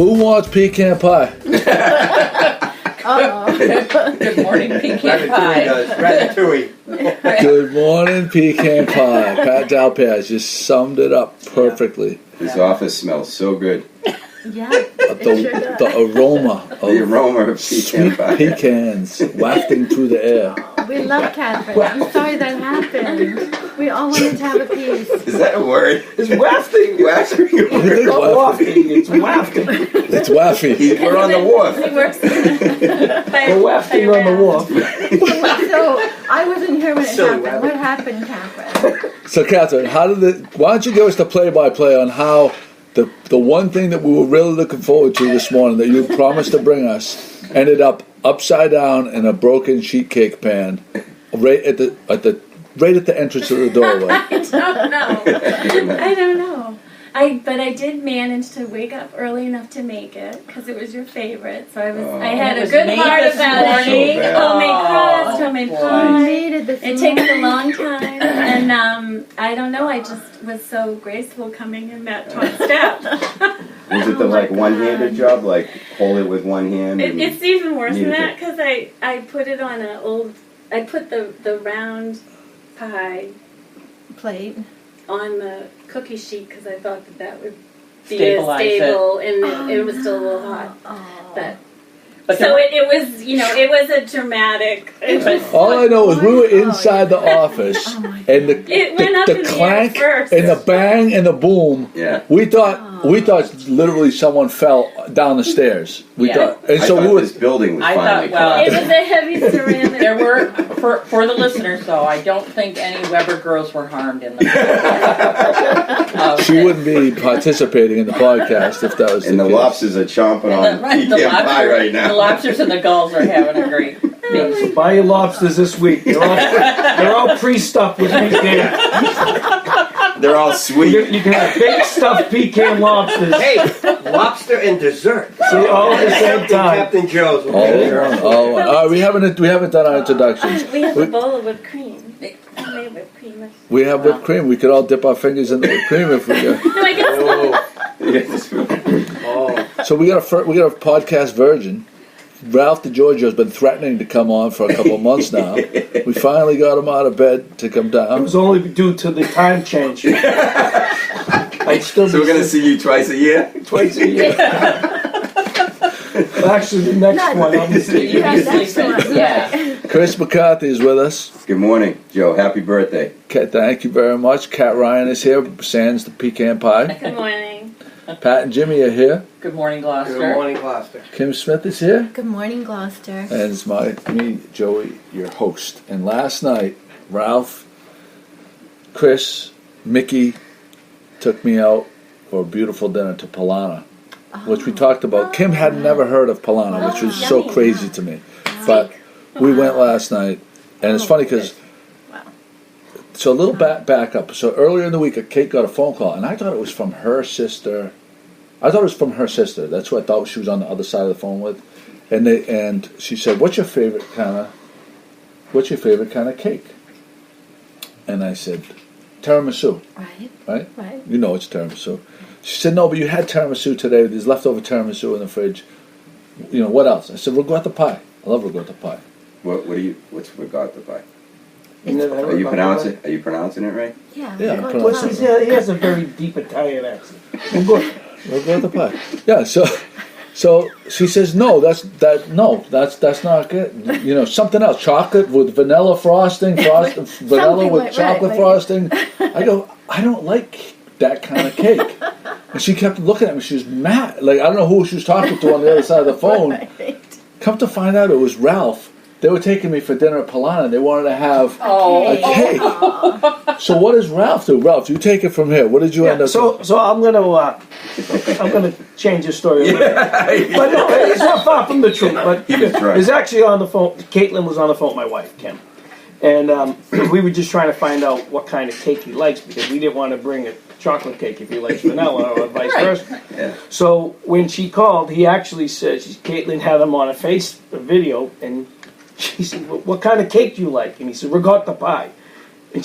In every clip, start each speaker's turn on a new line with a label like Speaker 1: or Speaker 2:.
Speaker 1: Who wants pecan pie?
Speaker 2: Good morning, pecan pie.
Speaker 3: Ratatouille.
Speaker 1: Good morning, pecan pie. Pat Dalpiaz just summed it up perfectly.
Speaker 3: His office smells so good.
Speaker 4: Yeah, it sure does.
Speaker 1: The aroma of
Speaker 3: The aroma of pecan
Speaker 1: sweet
Speaker 3: pie.
Speaker 1: pecans wafting through the air.
Speaker 4: We love Catherine. I'm sorry that happened. We all wanted to have a piece.
Speaker 3: Is that a word?
Speaker 5: It's wafting.
Speaker 3: Wafting.
Speaker 5: It's not wafting. It's wafting.
Speaker 1: It's waffy.
Speaker 3: We're on the wharf.
Speaker 4: It works.
Speaker 5: We're wafting on the wharf.
Speaker 4: So I wasn't here when it
Speaker 5: Silly
Speaker 4: happened. What happened, Catherine?
Speaker 1: So, Catherine, why don't you give us the play-by-play on how the one thing that we were really looking forward to this morning that you promised to bring us ended up upside down in a broken sheet cake pan right at the entrance of the doorway.
Speaker 6: I don't know. But I did manage to wake up early enough to make it because it was your favorite. So I had a good heart about it. Homemade crust, homemade pie. It takes a long time, and I don't know. I just was so graceful coming in that top step.
Speaker 3: Was it the one-handed job, like hold it with one hand?
Speaker 6: It's even worse than that because I put it on I put the round pie
Speaker 4: Plate.
Speaker 6: on the cookie sheet because I thought that would be
Speaker 2: Stabilize
Speaker 6: stable, and it was still a little hot.
Speaker 4: Oh.
Speaker 6: But so it was, it was a dramatic.
Speaker 1: All I know is we were inside the office, and
Speaker 6: It went up in
Speaker 1: the
Speaker 6: the
Speaker 1: clank
Speaker 6: air first.
Speaker 1: and the bang and the boom.
Speaker 3: Yeah.
Speaker 1: We thought literally someone fell down the stairs. We thought, and
Speaker 3: I
Speaker 1: so
Speaker 3: thought
Speaker 1: we were.
Speaker 3: this building was
Speaker 2: I
Speaker 3: finally
Speaker 2: thought, well,
Speaker 6: It was a heavy ceramic.
Speaker 2: There were, for the listeners though, I don't think any Weber girls were harmed in the
Speaker 1: She wouldn't be participating in the podcast if that was
Speaker 3: And
Speaker 1: the
Speaker 3: the
Speaker 1: case.
Speaker 3: lobsters are chomping on pecan pie right now.
Speaker 2: The lobsters and the gulls are having a great day.
Speaker 5: So buy your lobsters this week. They're all pre-stuffed with pecan.
Speaker 3: They're all sweet.
Speaker 5: You can have baked stuffed pecan lobsters.
Speaker 7: Hey, lobster and dessert.
Speaker 5: See, all at the same time.
Speaker 7: Captain Joe's.
Speaker 1: We haven't done our introductions.
Speaker 6: We have a bowl of whipped cream. I made whipped cream.
Speaker 1: We have whipped cream. We could all dip our fingers in the whipped cream if we go.
Speaker 6: No, I guess
Speaker 1: So we got a podcast virgin. Ralph DiGiorgio has been threatening to come on for a couple of months now. We finally got him out of bed to come
Speaker 5: It
Speaker 1: down.
Speaker 5: was only due to the time change. I'd still
Speaker 3: So we're going to see you twice a year?
Speaker 5: twice a year. Actually, the next one, I'll be seeing you.
Speaker 2: Yeah.
Speaker 1: Chris McCarthy is with us.
Speaker 3: Good morning, Joe. Happy birthday.
Speaker 1: Thank you very much. Kat Ryan is here, sans the pecan pie.
Speaker 6: Good morning.
Speaker 1: Pat and Jimmy are here.
Speaker 2: Good morning, Gloucester.
Speaker 7: Good morning, Gloucester.
Speaker 1: Kim Smith is here.
Speaker 4: Good morning, Gloucester.
Speaker 1: And it's me, Joey, your host. And last night, Ralph, Chris, Mickey took me out for a beautiful dinner to Polana, which we talked about. Kim had never heard of Polana, which was so crazy to me. But we went last night, and it's funny because, so a little back up. So earlier in the week, Kate got a phone call, and I thought it was from her sister. That's who I thought she was on the other side of the phone with. And she said, "What's your favorite kind of cake?" And I said, "Tiramisu." Right? You know it's tiramisu. She said, "No, but you had tiramisu today. There's leftover tiramisu in the fridge. What else?" I said, "Ricotta pie. I love ricotta pie."
Speaker 3: What's ricotta pie?
Speaker 5: You never had
Speaker 3: Are you
Speaker 5: ricotta pie?
Speaker 3: pronouncing it right?
Speaker 4: Yeah.
Speaker 5: Plus, he has a very deep Italian accent. Well, good.
Speaker 1: Ricotta pie. Yeah. So she says, "No, that's not good. Something else. Chocolate with vanilla frosting, vanilla with chocolate frosting." I go, "I don't like that kind of cake." And she kept looking at me. She was mad. Like, I don't know who she was talking to on the other side of the phone. Come to find out, it was Ralph. They were taking me for dinner at Polana. They wanted to have a cake. So what does Ralph do? Ralph, you take it from here. What did you end up doing?
Speaker 5: So I'm gonna change the story a little bit. But no, it's not far from the truth. But it's actually on the phone. Caitlin was on the phone with my wife, Kim, and we were just trying to find out what kind of cake he likes because we didn't want to bring a chocolate cake if he likes vanilla or vice versa.
Speaker 3: Yeah.
Speaker 5: So when she called, he actually said, Caitlin had him on a video, and she said, "What kind of cake do you like?" And he said, "Ricotta pie." And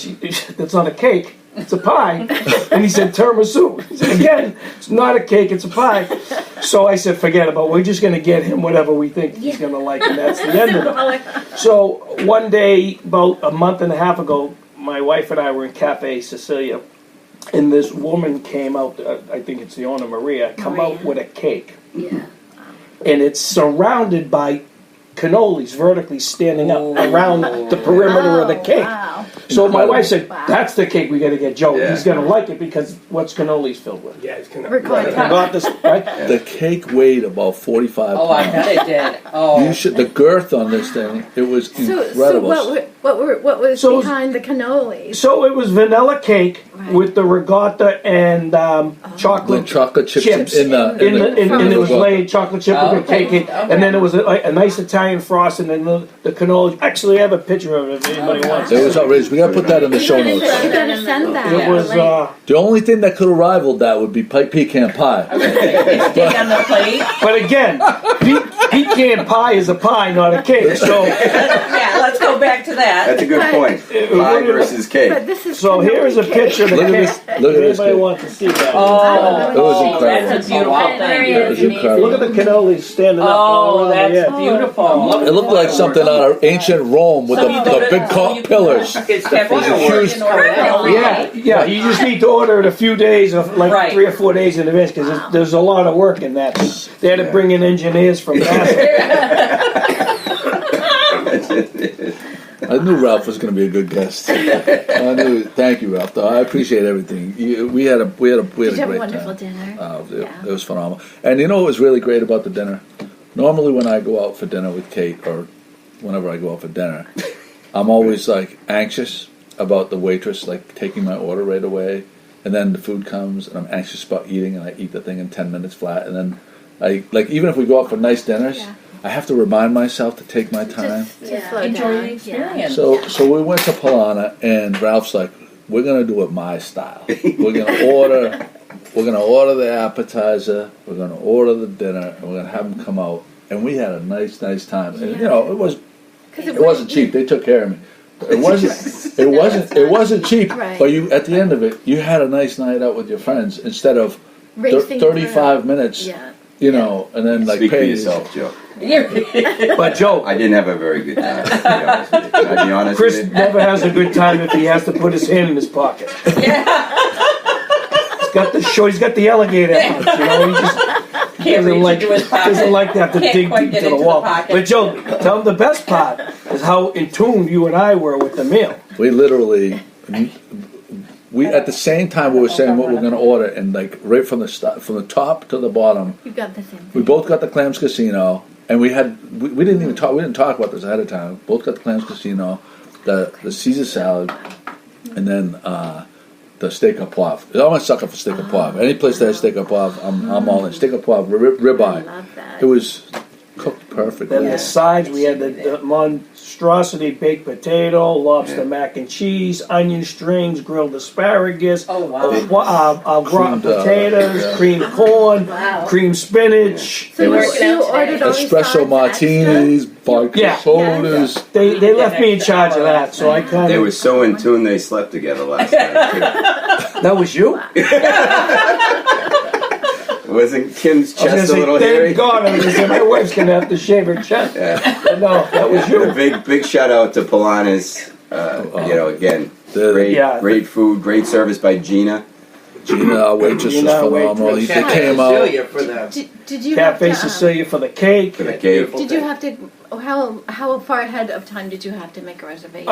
Speaker 5: that's not a cake. it's a pie. And he said, tiramisu. He said, again, it's not a cake, it's a pie. So I said, forget about it. We're just going to get him whatever we think he's going to like, and that's the end of it. So one day, about a month and a half ago, my wife and I were in Cafe Sicilia, and this woman came out, I think it's the owner, Maria, out with a cake.
Speaker 4: Yeah.
Speaker 5: And it's surrounded by cannolis vertically standing up around the perimeter of the cake.
Speaker 4: Wow.
Speaker 5: So my wife said, that's the cake we got to get Joe.
Speaker 3: Yeah.
Speaker 5: He's going to like it because what's cannolis filled with?
Speaker 7: Yeah, it's gonna.
Speaker 5: Right?
Speaker 1: The cake weighed about 45
Speaker 2: Oh, I
Speaker 1: pounds.
Speaker 2: bet it did. Oh.
Speaker 1: You should, the girth on this thing, it was incredible.
Speaker 4: So what was
Speaker 5: So-
Speaker 4: behind the cannolis?
Speaker 5: So it was vanilla cake with the regatta and
Speaker 1: the
Speaker 5: chocolate
Speaker 1: chocolate chips
Speaker 5: chips.
Speaker 1: in
Speaker 5: and it was
Speaker 1: regatta.
Speaker 5: laid chocolate chip with the cake, and then it was a nice Italian frosting, and the cannoli. Actually, I have a picture of it if anybody wants.
Speaker 1: It was outrageous. We got to put that in the show
Speaker 4: You
Speaker 1: notes.
Speaker 4: gotta send that.
Speaker 5: It was.
Speaker 1: The only thing that could have rivaled that would be pecan pie.
Speaker 2: Stick on the plate.
Speaker 5: But again, pecan pie is a pie, not a cake. So
Speaker 2: Yeah, let's go back to that.
Speaker 3: That's a good point. Pie versus cake.
Speaker 4: But this is
Speaker 5: so here's a
Speaker 4: cannoli
Speaker 5: picture of the
Speaker 1: Look at
Speaker 5: cake.
Speaker 1: this. Look at this.
Speaker 5: Anybody
Speaker 1: Cake.
Speaker 5: wants to see that?
Speaker 2: Oh,
Speaker 1: It was incredible.
Speaker 2: that's a beautiful thing.
Speaker 1: It was incredible.
Speaker 5: Look at the cannolis standing up all
Speaker 2: Oh,
Speaker 5: around the
Speaker 2: that's
Speaker 5: edge.
Speaker 2: beautiful.
Speaker 1: It looked like something out of ancient Rome with the big pillars.
Speaker 7: It's
Speaker 2: Huge.
Speaker 7: definitely
Speaker 5: Yeah. You just need to order it a few days, like
Speaker 2: Right.
Speaker 5: 3 or 4 days in advance, because there's a lot of work in that. They had to bring in engineers from NASA.
Speaker 1: I knew Ralph was going to be a good guest. I knew. Thank you, Ralph. Though I appreciate everything. We had a
Speaker 4: Did you have a
Speaker 1: great
Speaker 4: wonderful
Speaker 1: time.
Speaker 4: dinner?
Speaker 1: It was phenomenal. And you know what was really great about the dinner? Normally, when I go out for dinner with Kate, or whenever I go out for dinner, I'm always like anxious about the waitress like taking my order right away, and then the food comes, and I'm anxious about eating, and I eat the thing in 10 minutes flat, and then I like even if we go out for nice dinners.
Speaker 4: Yeah.
Speaker 1: I have to remind myself to take my time.
Speaker 4: Just slow
Speaker 2: Enjoy
Speaker 4: down.
Speaker 2: the experience.
Speaker 1: So we went to Polana, and Ralph's like, "We're gonna do it my style. We're gonna order the appetizer. We're gonna order the dinner, and we're gonna have them come out." And we had a nice time. And you know, it wasn't cheap. They took care of me. It wasn't cheap.
Speaker 4: Right.
Speaker 1: But you at the end of it, you had a nice night out with your friends instead of
Speaker 4: Racing
Speaker 1: 35
Speaker 4: through.
Speaker 1: minutes.
Speaker 4: Yeah.
Speaker 1: You know, and then like
Speaker 3: Speak for
Speaker 1: pay
Speaker 3: yourself, Joe.
Speaker 5: But Joe,
Speaker 3: I didn't have a very good time. To be honest with you. Can I be honest
Speaker 5: Chris
Speaker 3: with you?
Speaker 5: never has a good time if he has to put his hand in his pocket. He's got the alligator punch, you know. He just
Speaker 2: Can't reach into his pocket.
Speaker 5: doesn't like to have to
Speaker 2: Can't
Speaker 5: dig
Speaker 2: quite
Speaker 5: deep
Speaker 2: get
Speaker 5: to the
Speaker 2: into the
Speaker 5: wall.
Speaker 2: pocket.
Speaker 5: But Joe, tell him the best part is how in tune you and I were with the meal.
Speaker 1: We literally, at the same time we were saying what we're going to order, and like right from the top to the bottom,
Speaker 4: You got the same
Speaker 1: we
Speaker 4: thing.
Speaker 1: both got the Clams Casino, and we didn't even talk. We didn't talk about this ahead of time. Both got the Clams Casino, the Caesar salad, and then the steak au poivre. I'm a sucker for steak au poivre. Any place that has steak au poivre, I'm all in. Steak au poivre,
Speaker 4: I
Speaker 1: ribeye.
Speaker 4: love that.
Speaker 1: It was cooked perfectly.
Speaker 5: Then the sides, we had the monstrosity baked potato, lobster mac and cheese, onion strings, grilled asparagus,
Speaker 2: Oh, wow.
Speaker 5: rotten
Speaker 1: Creamed,
Speaker 5: potatoes,
Speaker 1: yeah.
Speaker 5: creamed corn,
Speaker 4: Wow.
Speaker 5: creamed spinach.
Speaker 4: So you
Speaker 3: was-
Speaker 4: ordered all these
Speaker 1: Espresso
Speaker 4: sides
Speaker 1: martinis, vodka
Speaker 5: Yeah.
Speaker 1: sodas.
Speaker 5: They left me in charge of that, so I kind
Speaker 3: They
Speaker 5: of.
Speaker 3: were so in tune they slept together last night. Too.
Speaker 5: That was you?
Speaker 3: Wasn't Kim's
Speaker 5: I was
Speaker 3: chest a
Speaker 5: gonna
Speaker 3: little
Speaker 5: say,
Speaker 3: hairy?
Speaker 5: thank God, I was gonna say my wife's gonna have to shave her chest.
Speaker 3: Yeah.
Speaker 5: But no, that was
Speaker 3: A
Speaker 5: you.
Speaker 3: big shout out to Polana's. Again, great food, great service by Gina.
Speaker 1: Gina, our waitress,
Speaker 5: Gina,
Speaker 1: was
Speaker 5: our
Speaker 1: phenomenal.
Speaker 5: waitress.
Speaker 1: They came out.
Speaker 7: Cecilia for the
Speaker 4: Did you
Speaker 5: Cafe
Speaker 4: have to,
Speaker 5: Sicilia for the cake.
Speaker 3: For the cake.
Speaker 4: Did you have to? How far ahead of time did you have to make a reservation?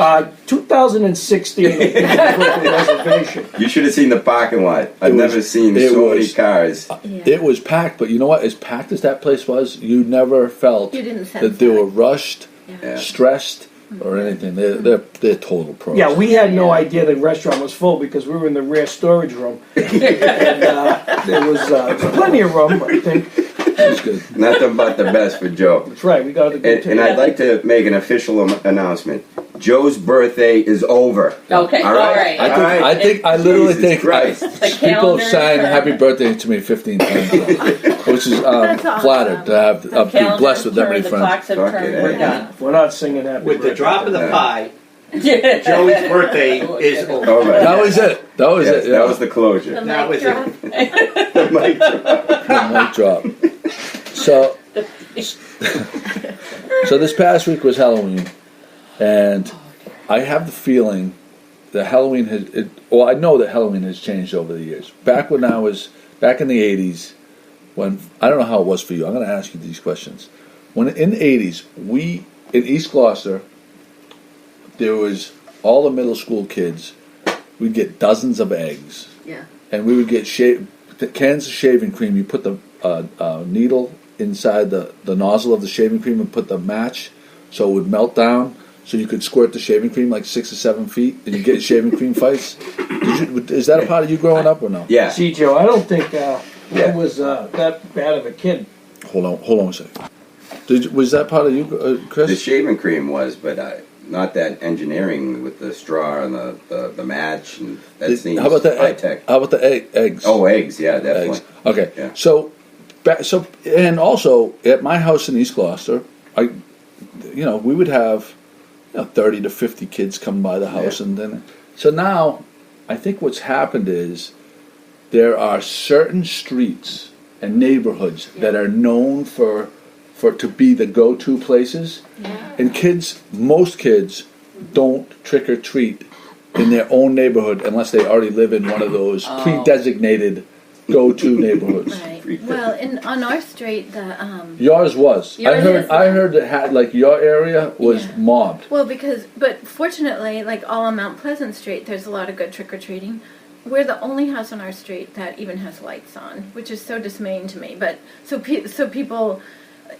Speaker 5: 2016 reservation.
Speaker 3: You should have seen the parking lot. I've never seen
Speaker 1: it
Speaker 3: so many
Speaker 1: was-
Speaker 3: cars.
Speaker 4: Yeah.
Speaker 1: It was packed, but you know what? As packed as that place was, you never felt
Speaker 4: You didn't sense
Speaker 1: that they
Speaker 4: that.
Speaker 1: were rushed,
Speaker 3: Yeah.
Speaker 1: stressed, or anything. They're total pros.
Speaker 5: Yeah, we had no idea the restaurant was full because we were in the rear storage room. And there was plenty of room, I think.
Speaker 1: It was good.
Speaker 3: Nothing but the best for Joe.
Speaker 5: That's right, we got the good
Speaker 3: And I'd like to make an official announcement. Joe's birthday is over.
Speaker 2: Okay,
Speaker 3: All right.
Speaker 2: all right.
Speaker 1: I literally
Speaker 3: Jesus
Speaker 1: think
Speaker 3: Christ.
Speaker 2: The
Speaker 1: people
Speaker 2: calendar
Speaker 1: have sang
Speaker 2: is
Speaker 1: happy birthday to me 15 times, which is
Speaker 4: awesome.
Speaker 1: flattered to have be
Speaker 2: Calendar
Speaker 1: blessed with that many
Speaker 2: turned, the
Speaker 1: friends.
Speaker 2: clocks have
Speaker 3: Fuck
Speaker 2: turned,
Speaker 3: it,
Speaker 2: we're
Speaker 3: eh?
Speaker 2: done.
Speaker 5: We're not singing happy
Speaker 7: with the
Speaker 5: birthday.
Speaker 7: drop of the pie Joey's birthday is over.
Speaker 3: Oh, right.
Speaker 1: That was it. That was it. Yeah.
Speaker 3: That was the closure.
Speaker 7: That was it.
Speaker 3: The mic drop.
Speaker 1: Mic drop. So this past week was Halloween, and I have the feeling that Halloween I know that Halloween has changed over the years. Back in the 80s, when I don't know how it was for you. I'm going to ask you these questions. When in the 80s, in East Gloucester, there was all the middle school kids. We'd get dozens of eggs.
Speaker 4: Yeah.
Speaker 1: And we would get cans of shaving cream. You put the needle inside the nozzle of the shaving cream and put the match so it would melt down, so you could squirt the shaving cream like 6 or 7 feet, and you get shaving cream fights. Is that a part of you growing up or no?
Speaker 3: Yeah.
Speaker 5: See, Joe, I don't think I was that bad of a kid.
Speaker 1: Hold on a second. Was that part of you, Chris?
Speaker 3: The shaving cream was, but not that engineering with the straw and the match. And that seems
Speaker 1: how about the
Speaker 3: high tech.
Speaker 1: How about the eggs?
Speaker 3: Oh, eggs, yeah, definitely.
Speaker 1: Eggs. Okay,
Speaker 3: Yeah.
Speaker 1: So and also at my house in East Gloucester, we would have 30 to 50 kids come by the house, and then so now I think what's happened is there are certain streets and neighborhoods that are known for to be the go-to places, and most kids don't trick or treat in their own neighborhood unless they already live in one of those pre-designated go-to neighborhoods.
Speaker 4: Right. Well, on our street,
Speaker 1: Yours was.
Speaker 4: Yours is.
Speaker 1: I heard it had your area was mobbed.
Speaker 4: Well, but fortunately, all on Mount Pleasant Street, there's a lot of good trick-or-treating. We're the only house on our street that even has lights on, which is so dismaying to me. But so people.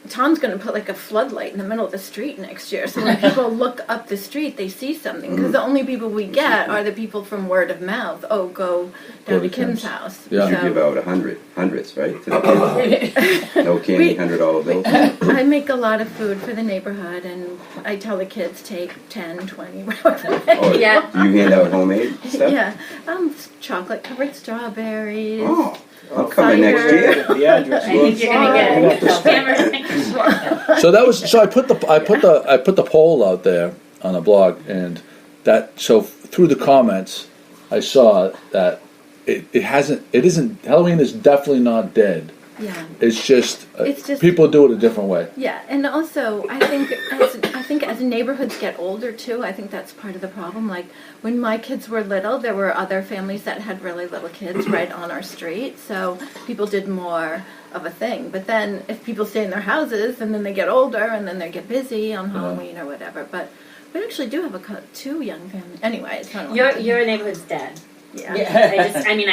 Speaker 4: Tom's going to put a floodlight in the middle of the street next year, so when people look up the street, they see something. Because the only people we get are the people from word of mouth. Oh, go down to Kim's house.
Speaker 3: Yeah. You give out hundreds, right? To the kids. No candy, $100 bills.
Speaker 4: I make a lot of food for the neighborhood, and I tell the kids take 10, 20, whatever.
Speaker 3: Do you hand out homemade stuff?
Speaker 4: Yeah, chocolate covered strawberries.
Speaker 3: Oh. I'm coming next year.
Speaker 5: The address.
Speaker 6: I think you're gonna get
Speaker 1: So that was I put the poll out there on the blog, and through the comments I saw that Halloween is definitely not dead.
Speaker 4: Yeah.
Speaker 1: It's just people do it a different way.
Speaker 4: Yeah, and also I think as neighborhoods get older too, I think that's part of the problem. When my kids were little, there were other families that had really little kids right on our street, so people did more of a thing. But then if people stay in their houses and then they get older and then they get busy on Halloween or whatever, but we actually do have 2 young families. Anyway, it's not
Speaker 6: your neighborhood's dead.
Speaker 4: Yeah.
Speaker 6: I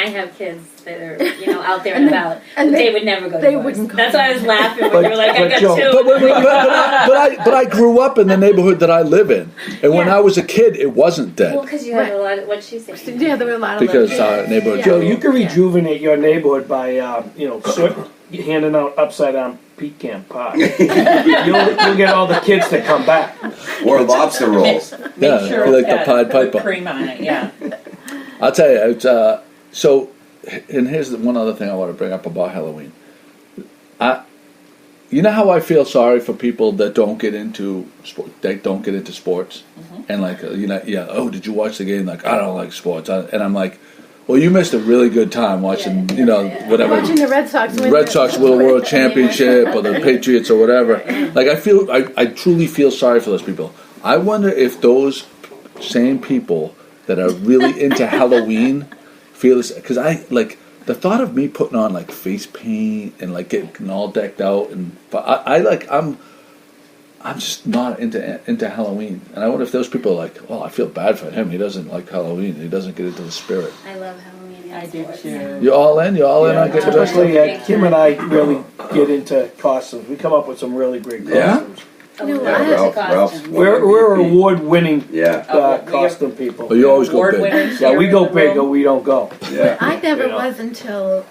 Speaker 6: have kids that are, out there and about.
Speaker 4: And
Speaker 6: they would never go to
Speaker 4: They
Speaker 6: yours.
Speaker 4: wouldn't go.
Speaker 6: That's why I was laughing when you were like, I got
Speaker 5: Joe,
Speaker 6: 2.
Speaker 1: But I grew up in the neighborhood that I live in, and when I was a kid, it wasn't dead.
Speaker 6: Well, because you had a lot of, what'd she say?
Speaker 4: Yeah, there were a lot of
Speaker 1: Because
Speaker 4: little
Speaker 1: our
Speaker 4: kids.
Speaker 1: neighborhood.
Speaker 5: Joe, you can rejuvenate your neighborhood by handing out upside down pecan pie. You'll get all the kids to come back.
Speaker 3: Or lobster rolls.
Speaker 2: Make sure
Speaker 1: like
Speaker 2: it's
Speaker 1: the Pied
Speaker 2: got whipped
Speaker 1: Piper.
Speaker 2: cream on it, yeah.
Speaker 1: I'll tell you, and here's one other thing I want to bring up about Halloween. You know how I feel sorry for people that don't get into sports, and oh, did you watch the game? I don't like sports, and I'm like, well, you missed a really good time watching, whatever.
Speaker 4: Watching the Red Sox win.
Speaker 1: Red Sox win a world championship, or the Patriots, or whatever. I truly feel sorry for those people. I wonder if those same people that are really into Halloween feel this, because the thought of me putting on face paint and getting all decked out, and I'm just not into Halloween, and I wonder if those people are I feel bad for him. He doesn't like Halloween. He doesn't get into the spirit.
Speaker 6: I love Halloween.
Speaker 2: I do too.
Speaker 1: You all in? You all in on getting dressed up?
Speaker 5: Especially Kim and I really get into costumes. We come up with some really great costumes.
Speaker 3: Ralph's
Speaker 5: We're award-winning
Speaker 3: Yeah.
Speaker 5: costume people.
Speaker 1: But you always go
Speaker 2: Award
Speaker 1: big.
Speaker 2: winners
Speaker 5: Yeah,
Speaker 2: here
Speaker 5: we
Speaker 2: in
Speaker 5: go
Speaker 2: the
Speaker 5: big or
Speaker 2: room.
Speaker 5: we don't go.
Speaker 3: Yeah.
Speaker 4: I never
Speaker 5: You know.
Speaker 4: was until,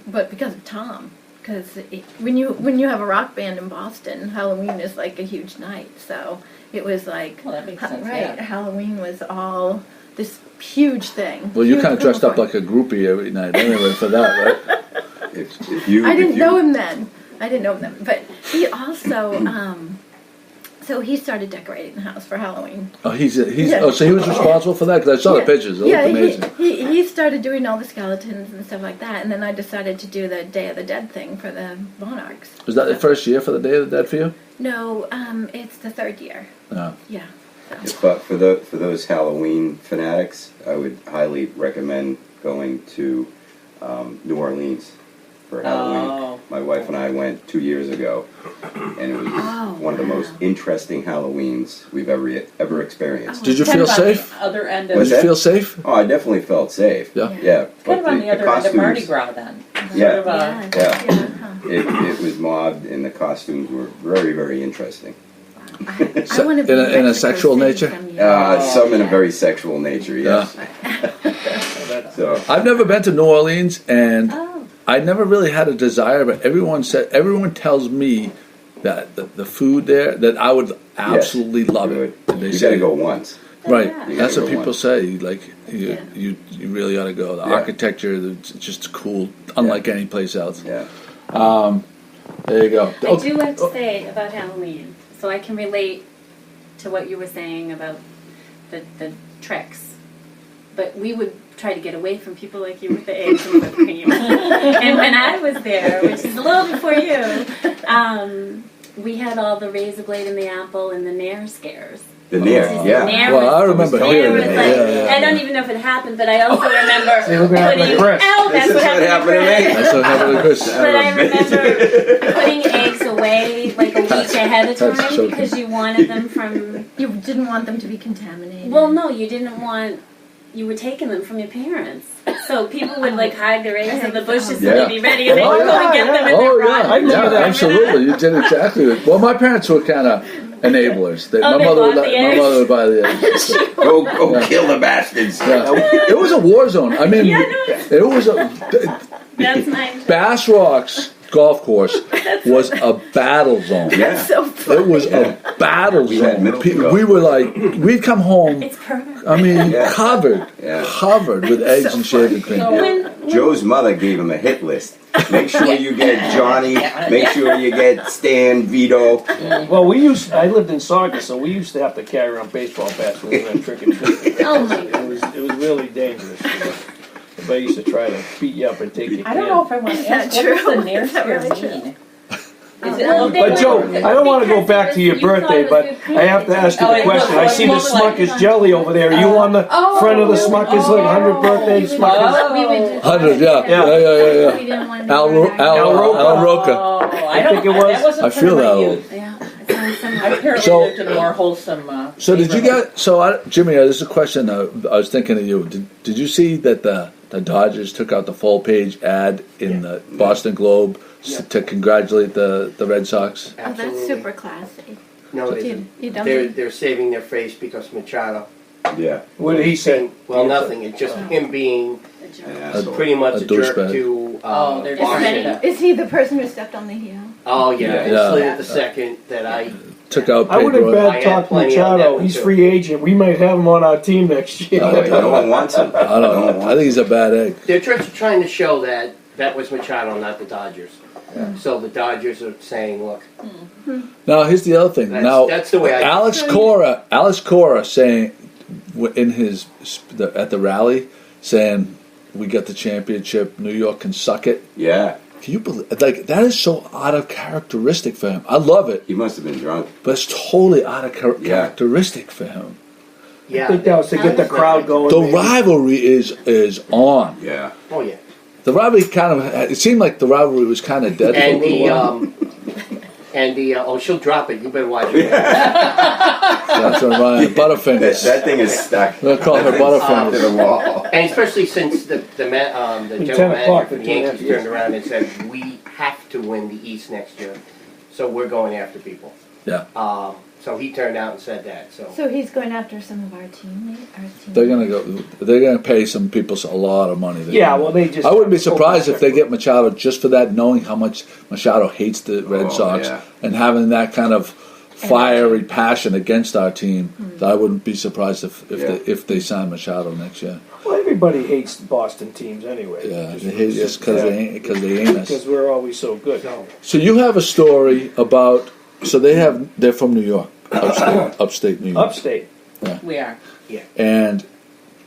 Speaker 4: but because of Tom. Because when you have a rock band in Boston, Halloween is a huge night. So it was
Speaker 2: Well, that makes sense,
Speaker 4: right.
Speaker 2: yeah.
Speaker 4: Halloween was all this huge thing.
Speaker 1: Well, you
Speaker 4: Huge
Speaker 1: kind of dressed up
Speaker 4: thing.
Speaker 1: like a groupie every night anyway for that, right?
Speaker 3: If you,
Speaker 4: I didn't
Speaker 3: if you,
Speaker 4: know him then. But he also So he started decorating the house for Halloween.
Speaker 1: Oh, he's
Speaker 4: Yeah.
Speaker 1: oh, so he was responsible for that because I saw the pictures. It looked amazing.
Speaker 4: He started doing all the skeletons and stuff like that, and then I decided to do the Day of the Dead thing for the monarchs.
Speaker 1: Was that the first year for the Day of the Dead for you?
Speaker 4: No, it's the third year.
Speaker 1: No.
Speaker 4: Yeah. So.
Speaker 3: But for those Halloween fanatics, I would highly recommend going to New Orleans for Halloween.
Speaker 2: Oh.
Speaker 3: My wife and I went 2 years ago, and it was one of the most interesting Halloweens we've ever experienced.
Speaker 1: Did you feel safe?
Speaker 2: Other end of
Speaker 3: Was
Speaker 1: Did you feel safe?
Speaker 3: Oh, I definitely felt safe.
Speaker 1: Yeah.
Speaker 3: Yeah.
Speaker 2: kind of on the other end of Mardi Gras then.
Speaker 3: Yeah.
Speaker 2: Sort of a,
Speaker 3: Yeah.
Speaker 4: Huh.
Speaker 3: It was mobbed, and the costumes were very, very interesting.
Speaker 4: I want to be
Speaker 1: in a sexual nature?
Speaker 3: Some in a very sexual nature, yes. So
Speaker 1: I've never been to New Orleans, and
Speaker 6: Oh.
Speaker 1: I never really had a desire. But everyone tells me that the food there that I would absolutely love it. And they
Speaker 3: you
Speaker 1: say
Speaker 3: got to go once.
Speaker 1: right.
Speaker 6: Yeah.
Speaker 1: That's
Speaker 3: You
Speaker 1: what
Speaker 3: gotta go
Speaker 1: people
Speaker 3: once.
Speaker 1: say. Like you really ought to go. The
Speaker 3: Yeah.
Speaker 1: architecture, it's just cool, unlike any place else.
Speaker 3: Yeah.
Speaker 1: There you go.
Speaker 6: I do have to say about Halloween, so I can relate to what you were saying about the tricks. But we would try to get away from people like you with the eggs and whipped cream. And when I was there, which is a little before you, we had all the razor blade and the apple and the Nair scares.
Speaker 3: The Nair, yeah.
Speaker 6: Nair
Speaker 1: Well, I
Speaker 6: was-
Speaker 1: remember
Speaker 6: Nair
Speaker 1: hearing
Speaker 6: was
Speaker 1: that.
Speaker 6: like,
Speaker 1: Yeah.
Speaker 6: I don't even know if it happened, but I also remember
Speaker 5: See, look what happened to
Speaker 6: putting.
Speaker 5: Chris.
Speaker 6: Oh, that's
Speaker 3: This
Speaker 6: what
Speaker 3: is what
Speaker 6: happened to
Speaker 3: happened to
Speaker 6: Chris.
Speaker 3: me.
Speaker 1: That's what happened to Chris.
Speaker 6: But I remember putting eggs away like a week ahead of
Speaker 1: That's
Speaker 6: time
Speaker 1: so
Speaker 6: because you wanted them from.
Speaker 4: You didn't want them to be contaminated.
Speaker 6: Well, no, you didn't want. You were taking them from your parents, so people would like hide their eggs in the bushes so
Speaker 3: Yeah.
Speaker 6: they'd be ready, and they
Speaker 5: Oh,
Speaker 6: would go and get
Speaker 5: yeah,
Speaker 6: them in
Speaker 1: Oh
Speaker 6: their
Speaker 1: yeah,
Speaker 6: rod.
Speaker 5: I remember that.
Speaker 1: absolutely. You did exactly. Well, my parents were kind of enablers.
Speaker 6: Oh,
Speaker 1: My
Speaker 6: they
Speaker 1: mother
Speaker 6: bought
Speaker 1: would
Speaker 6: the
Speaker 1: my
Speaker 6: eggs?
Speaker 1: mother would buy the eggs.
Speaker 3: Go kill the bastards.
Speaker 1: Yeah. It was a war zone. I mean,
Speaker 6: Yeah, no,
Speaker 1: it was a
Speaker 6: That's mine.
Speaker 1: Bass Rocks golf course was a battle zone.
Speaker 3: Yeah.
Speaker 4: so funny.
Speaker 1: It was a battle
Speaker 3: We had
Speaker 1: zone.
Speaker 3: middle to go.
Speaker 1: We were like, we'd come home.
Speaker 6: It's perfect.
Speaker 1: I mean,
Speaker 3: Yeah.
Speaker 1: covered with eggs
Speaker 4: so
Speaker 1: and shaving cream.
Speaker 2: So-
Speaker 6: When
Speaker 3: Joe's mother gave him a hit list. Make sure you get Johnny. Make sure you get Stan, Vito.
Speaker 5: Well, I lived in Saugus, so we used to have to carry around baseball bats when we went trick or treating.
Speaker 6: oh my
Speaker 5: It
Speaker 6: god,
Speaker 5: was really dangerous. Everybody used to try to beat you up and take your
Speaker 2: I don't know if I want to
Speaker 4: Is that
Speaker 2: ask, what does
Speaker 4: true?
Speaker 2: the Nair
Speaker 4: Is that
Speaker 2: scare
Speaker 4: really true?
Speaker 2: mean? Is it
Speaker 6: Well,
Speaker 2: look
Speaker 6: they
Speaker 5: But
Speaker 6: were-
Speaker 5: Joe, I don't want to go back to your
Speaker 6: You thought
Speaker 5: birthday,
Speaker 6: it was
Speaker 5: but
Speaker 6: good cream.
Speaker 5: I have to ask you
Speaker 2: Oh,
Speaker 5: the
Speaker 2: it
Speaker 5: question. I
Speaker 2: looks
Speaker 5: see the
Speaker 2: like-
Speaker 5: Smucker's jelly over there. Are you on the front of the Smucker's like 100th birthday Smucker's?
Speaker 6: we would just
Speaker 1: 100, yeah.
Speaker 6: We didn't want to
Speaker 1: Al Roca.
Speaker 2: Oh, I don't
Speaker 5: think it was.
Speaker 2: That wasn't
Speaker 1: I
Speaker 2: part
Speaker 1: feel
Speaker 2: of my
Speaker 1: that
Speaker 2: youth.
Speaker 6: Yeah, it sounds similar.
Speaker 2: I apparently
Speaker 1: So-
Speaker 2: lived in a more wholesome.
Speaker 1: So did you
Speaker 2: neighborhood.
Speaker 1: get? So Jimmy, this is a question. I was thinking of you. Did you see that the Dodgers took out the full page ad in the Boston Globe to congratulate the Red Sox?
Speaker 4: Oh, that's
Speaker 7: Absolutely.
Speaker 4: super classy.
Speaker 7: No, they
Speaker 4: You,
Speaker 7: didn't.
Speaker 4: you don't.
Speaker 7: They're saving their face because Machado.
Speaker 3: Yeah.
Speaker 5: What did he say?
Speaker 7: Well, nothing. It's just him being
Speaker 3: Asshole.
Speaker 7: pretty much
Speaker 1: A
Speaker 7: a jerk
Speaker 1: douchebag.
Speaker 7: to
Speaker 2: Oh, they're just
Speaker 7: Boston.
Speaker 2: setting up.
Speaker 4: Is he the person who stepped on the heel?
Speaker 7: Oh yeah,
Speaker 3: Yeah.
Speaker 7: and
Speaker 1: Yeah.
Speaker 7: slid at the second that I.
Speaker 1: Took out
Speaker 5: I would have
Speaker 1: Pedro.
Speaker 7: I
Speaker 5: bad
Speaker 7: had
Speaker 5: talked
Speaker 7: plenty on that
Speaker 5: Machado.
Speaker 7: one,
Speaker 5: He's
Speaker 7: too.
Speaker 5: free agent. We might have him on our team next year.
Speaker 3: No one wants him.
Speaker 1: I don't know. I think he's a bad egg.
Speaker 7: They're trying to show that that was Machado, not the Dodgers. So the Dodgers are saying, look,
Speaker 1: Now here's the other thing.
Speaker 7: That's the way I-
Speaker 1: Alex Cora saying in his at the rally saying we got the championship. New York can suck it.
Speaker 3: Yeah.
Speaker 1: Can you believe? Like that is so out of characteristic for him. I love it,
Speaker 3: He must have been drunk.
Speaker 1: but it's totally out of characteristic for him.
Speaker 7: yeah.
Speaker 5: I think that was to get the crowd going.
Speaker 1: The
Speaker 5: maybe.
Speaker 1: rivalry is on.
Speaker 3: Yeah.
Speaker 7: Oh yeah.
Speaker 1: The rivalry kind of it seemed like the rivalry was kind of dead.
Speaker 7: And
Speaker 1: for a little while.
Speaker 7: oh, she'll drop it. You better watch it.
Speaker 1: That's what Ryan Butterfingers.
Speaker 3: That thing is stuck.
Speaker 1: We'll call her
Speaker 3: To
Speaker 1: Butterfingers.
Speaker 3: the wall.
Speaker 7: And especially since the general
Speaker 5: 10
Speaker 7: manager
Speaker 5: o'clock
Speaker 7: for the
Speaker 5: between
Speaker 7: Yankees
Speaker 5: that.
Speaker 7: turned around and said, we have to win the East next year. So we're going after people.
Speaker 1: Yeah.
Speaker 7: So he turned out and said that.
Speaker 4: So he's going after some of our teammates.
Speaker 1: They're gonna go. They're gonna pay some people a lot of money.
Speaker 5: Yeah, well, they just.
Speaker 1: I wouldn't be surprised if they get Machado just for that, knowing how much Machado hates the Red
Speaker 3: Oh,
Speaker 1: Sox
Speaker 3: yeah.
Speaker 1: and having that kind of fiery passion against our team. I wouldn't be surprised if they sign Machado next year.
Speaker 5: Well, everybody hates the Boston teams anyway.
Speaker 1: Yeah, they hate us because they ain't us.
Speaker 5: Because we're always so good.
Speaker 1: So you have a story about. So they're from New York. upstate New York.
Speaker 5: Upstate.
Speaker 2: We are.
Speaker 1: And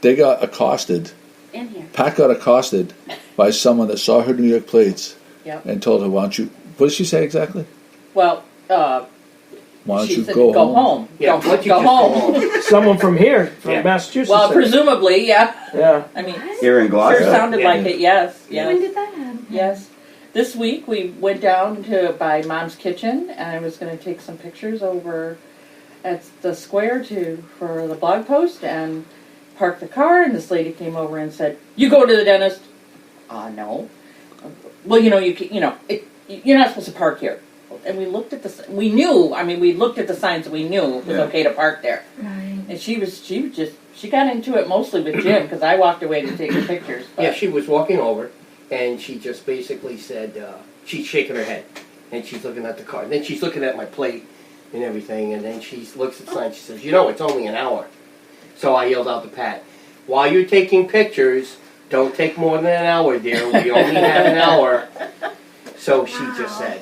Speaker 1: they got accosted.
Speaker 6: In here.
Speaker 1: Pat got accosted by someone that saw her New York plates
Speaker 2: Yep.
Speaker 1: and told her, "Why don't you?" What did she say exactly?
Speaker 2: Well,
Speaker 1: Why don't
Speaker 2: she
Speaker 1: you
Speaker 2: said,
Speaker 1: go home?
Speaker 2: home.
Speaker 7: Yeah,
Speaker 2: Don't
Speaker 7: why don't you
Speaker 2: go
Speaker 7: just
Speaker 2: home.
Speaker 7: go home?
Speaker 5: Someone from here, from
Speaker 7: Yeah.
Speaker 5: Massachusetts.
Speaker 2: Well,
Speaker 5: said-
Speaker 2: presumably, yeah.
Speaker 5: yeah.
Speaker 2: I mean,
Speaker 3: Here in
Speaker 2: sure
Speaker 3: Gloucester.
Speaker 2: sounded
Speaker 7: Yeah.
Speaker 2: like it. Yes,
Speaker 6: When
Speaker 2: yes,
Speaker 6: did that happen?
Speaker 2: yes. This week we went down to by Mom's Kitchen, and I was going to take some pictures over at the square for the blog post, and parked the car. And this lady came over and said, "You go to the dentist?" No. Well, you're not supposed to park here. And we looked at we knew. I mean, we looked at the signs and we knew it was
Speaker 3: Yeah.
Speaker 2: okay to park there.
Speaker 4: Right.
Speaker 2: And she got into it mostly with Jim because I walked away to take the pictures. But
Speaker 7: Yeah, she was walking over, and she just basically said, she's shaking her head, and she's looking at the car. And then she's looking at my plate and everything, and then she looks at the sign, she says, it's only an hour. So I yelled out to Pat, while you're taking pictures, don't take more than an hour, dear. We only have an hour. So she just said,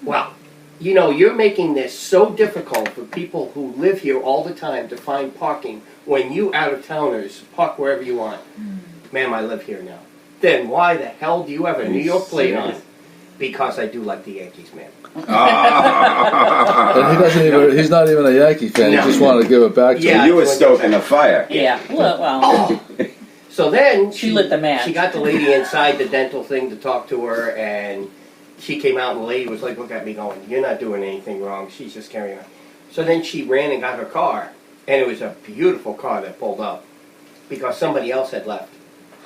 Speaker 7: well, you're making this so difficult for people who live here all the time to find parking when you out-of-towners park wherever you want. Ma'am, I live here now. Then why the hell do you have a New York plate on? Because I do like the Yankees, ma'am.
Speaker 1: And he's not even a Yankee fan.
Speaker 7: No.
Speaker 1: He just wanted to give it back to
Speaker 7: Yeah.
Speaker 1: him.
Speaker 3: You were stoking a fire.
Speaker 2: yeah, well,
Speaker 7: So then
Speaker 2: she lit the match.
Speaker 7: She got the lady inside the dental thing to talk to her, and she came out, and the lady was like, look at me going, you're not doing anything wrong. She's just carrying on. So then she ran and got her car, and it was a beautiful car that pulled up because somebody else had left.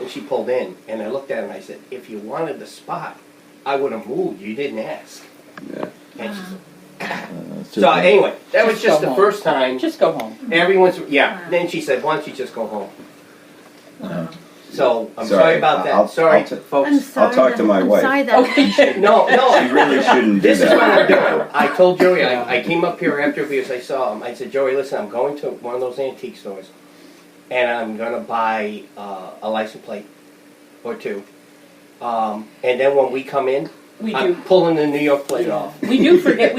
Speaker 7: And she pulled in, and I looked at her and I said, if you wanted the spot, I would have moved. You didn't ask.
Speaker 3: Yeah.
Speaker 7: And she said, so anyway, that was just
Speaker 2: go
Speaker 7: the
Speaker 2: home.
Speaker 7: first time.
Speaker 2: Just go home.
Speaker 7: Everyone's, Then she said, why don't you just go home? So, I'm sorry,
Speaker 3: Sorry,
Speaker 7: about that.
Speaker 3: I'll-
Speaker 7: Sorry,
Speaker 3: I'll
Speaker 7: folks.
Speaker 4: I'm sorry.
Speaker 3: talk to my
Speaker 4: I'm
Speaker 3: wife.
Speaker 4: Sorry that
Speaker 2: Okay.
Speaker 7: No,
Speaker 3: She really shouldn't do
Speaker 7: This is what I'm
Speaker 3: that.
Speaker 7: doing. I told Joey, I came up here after because I saw him. I said, Joey, listen, I'm going to one of those antique stores, and I'm going to buy a license plate or two. And then when we come in,
Speaker 2: We
Speaker 7: I'm
Speaker 2: do.
Speaker 7: pulling the New York plate off.
Speaker 2: We do forget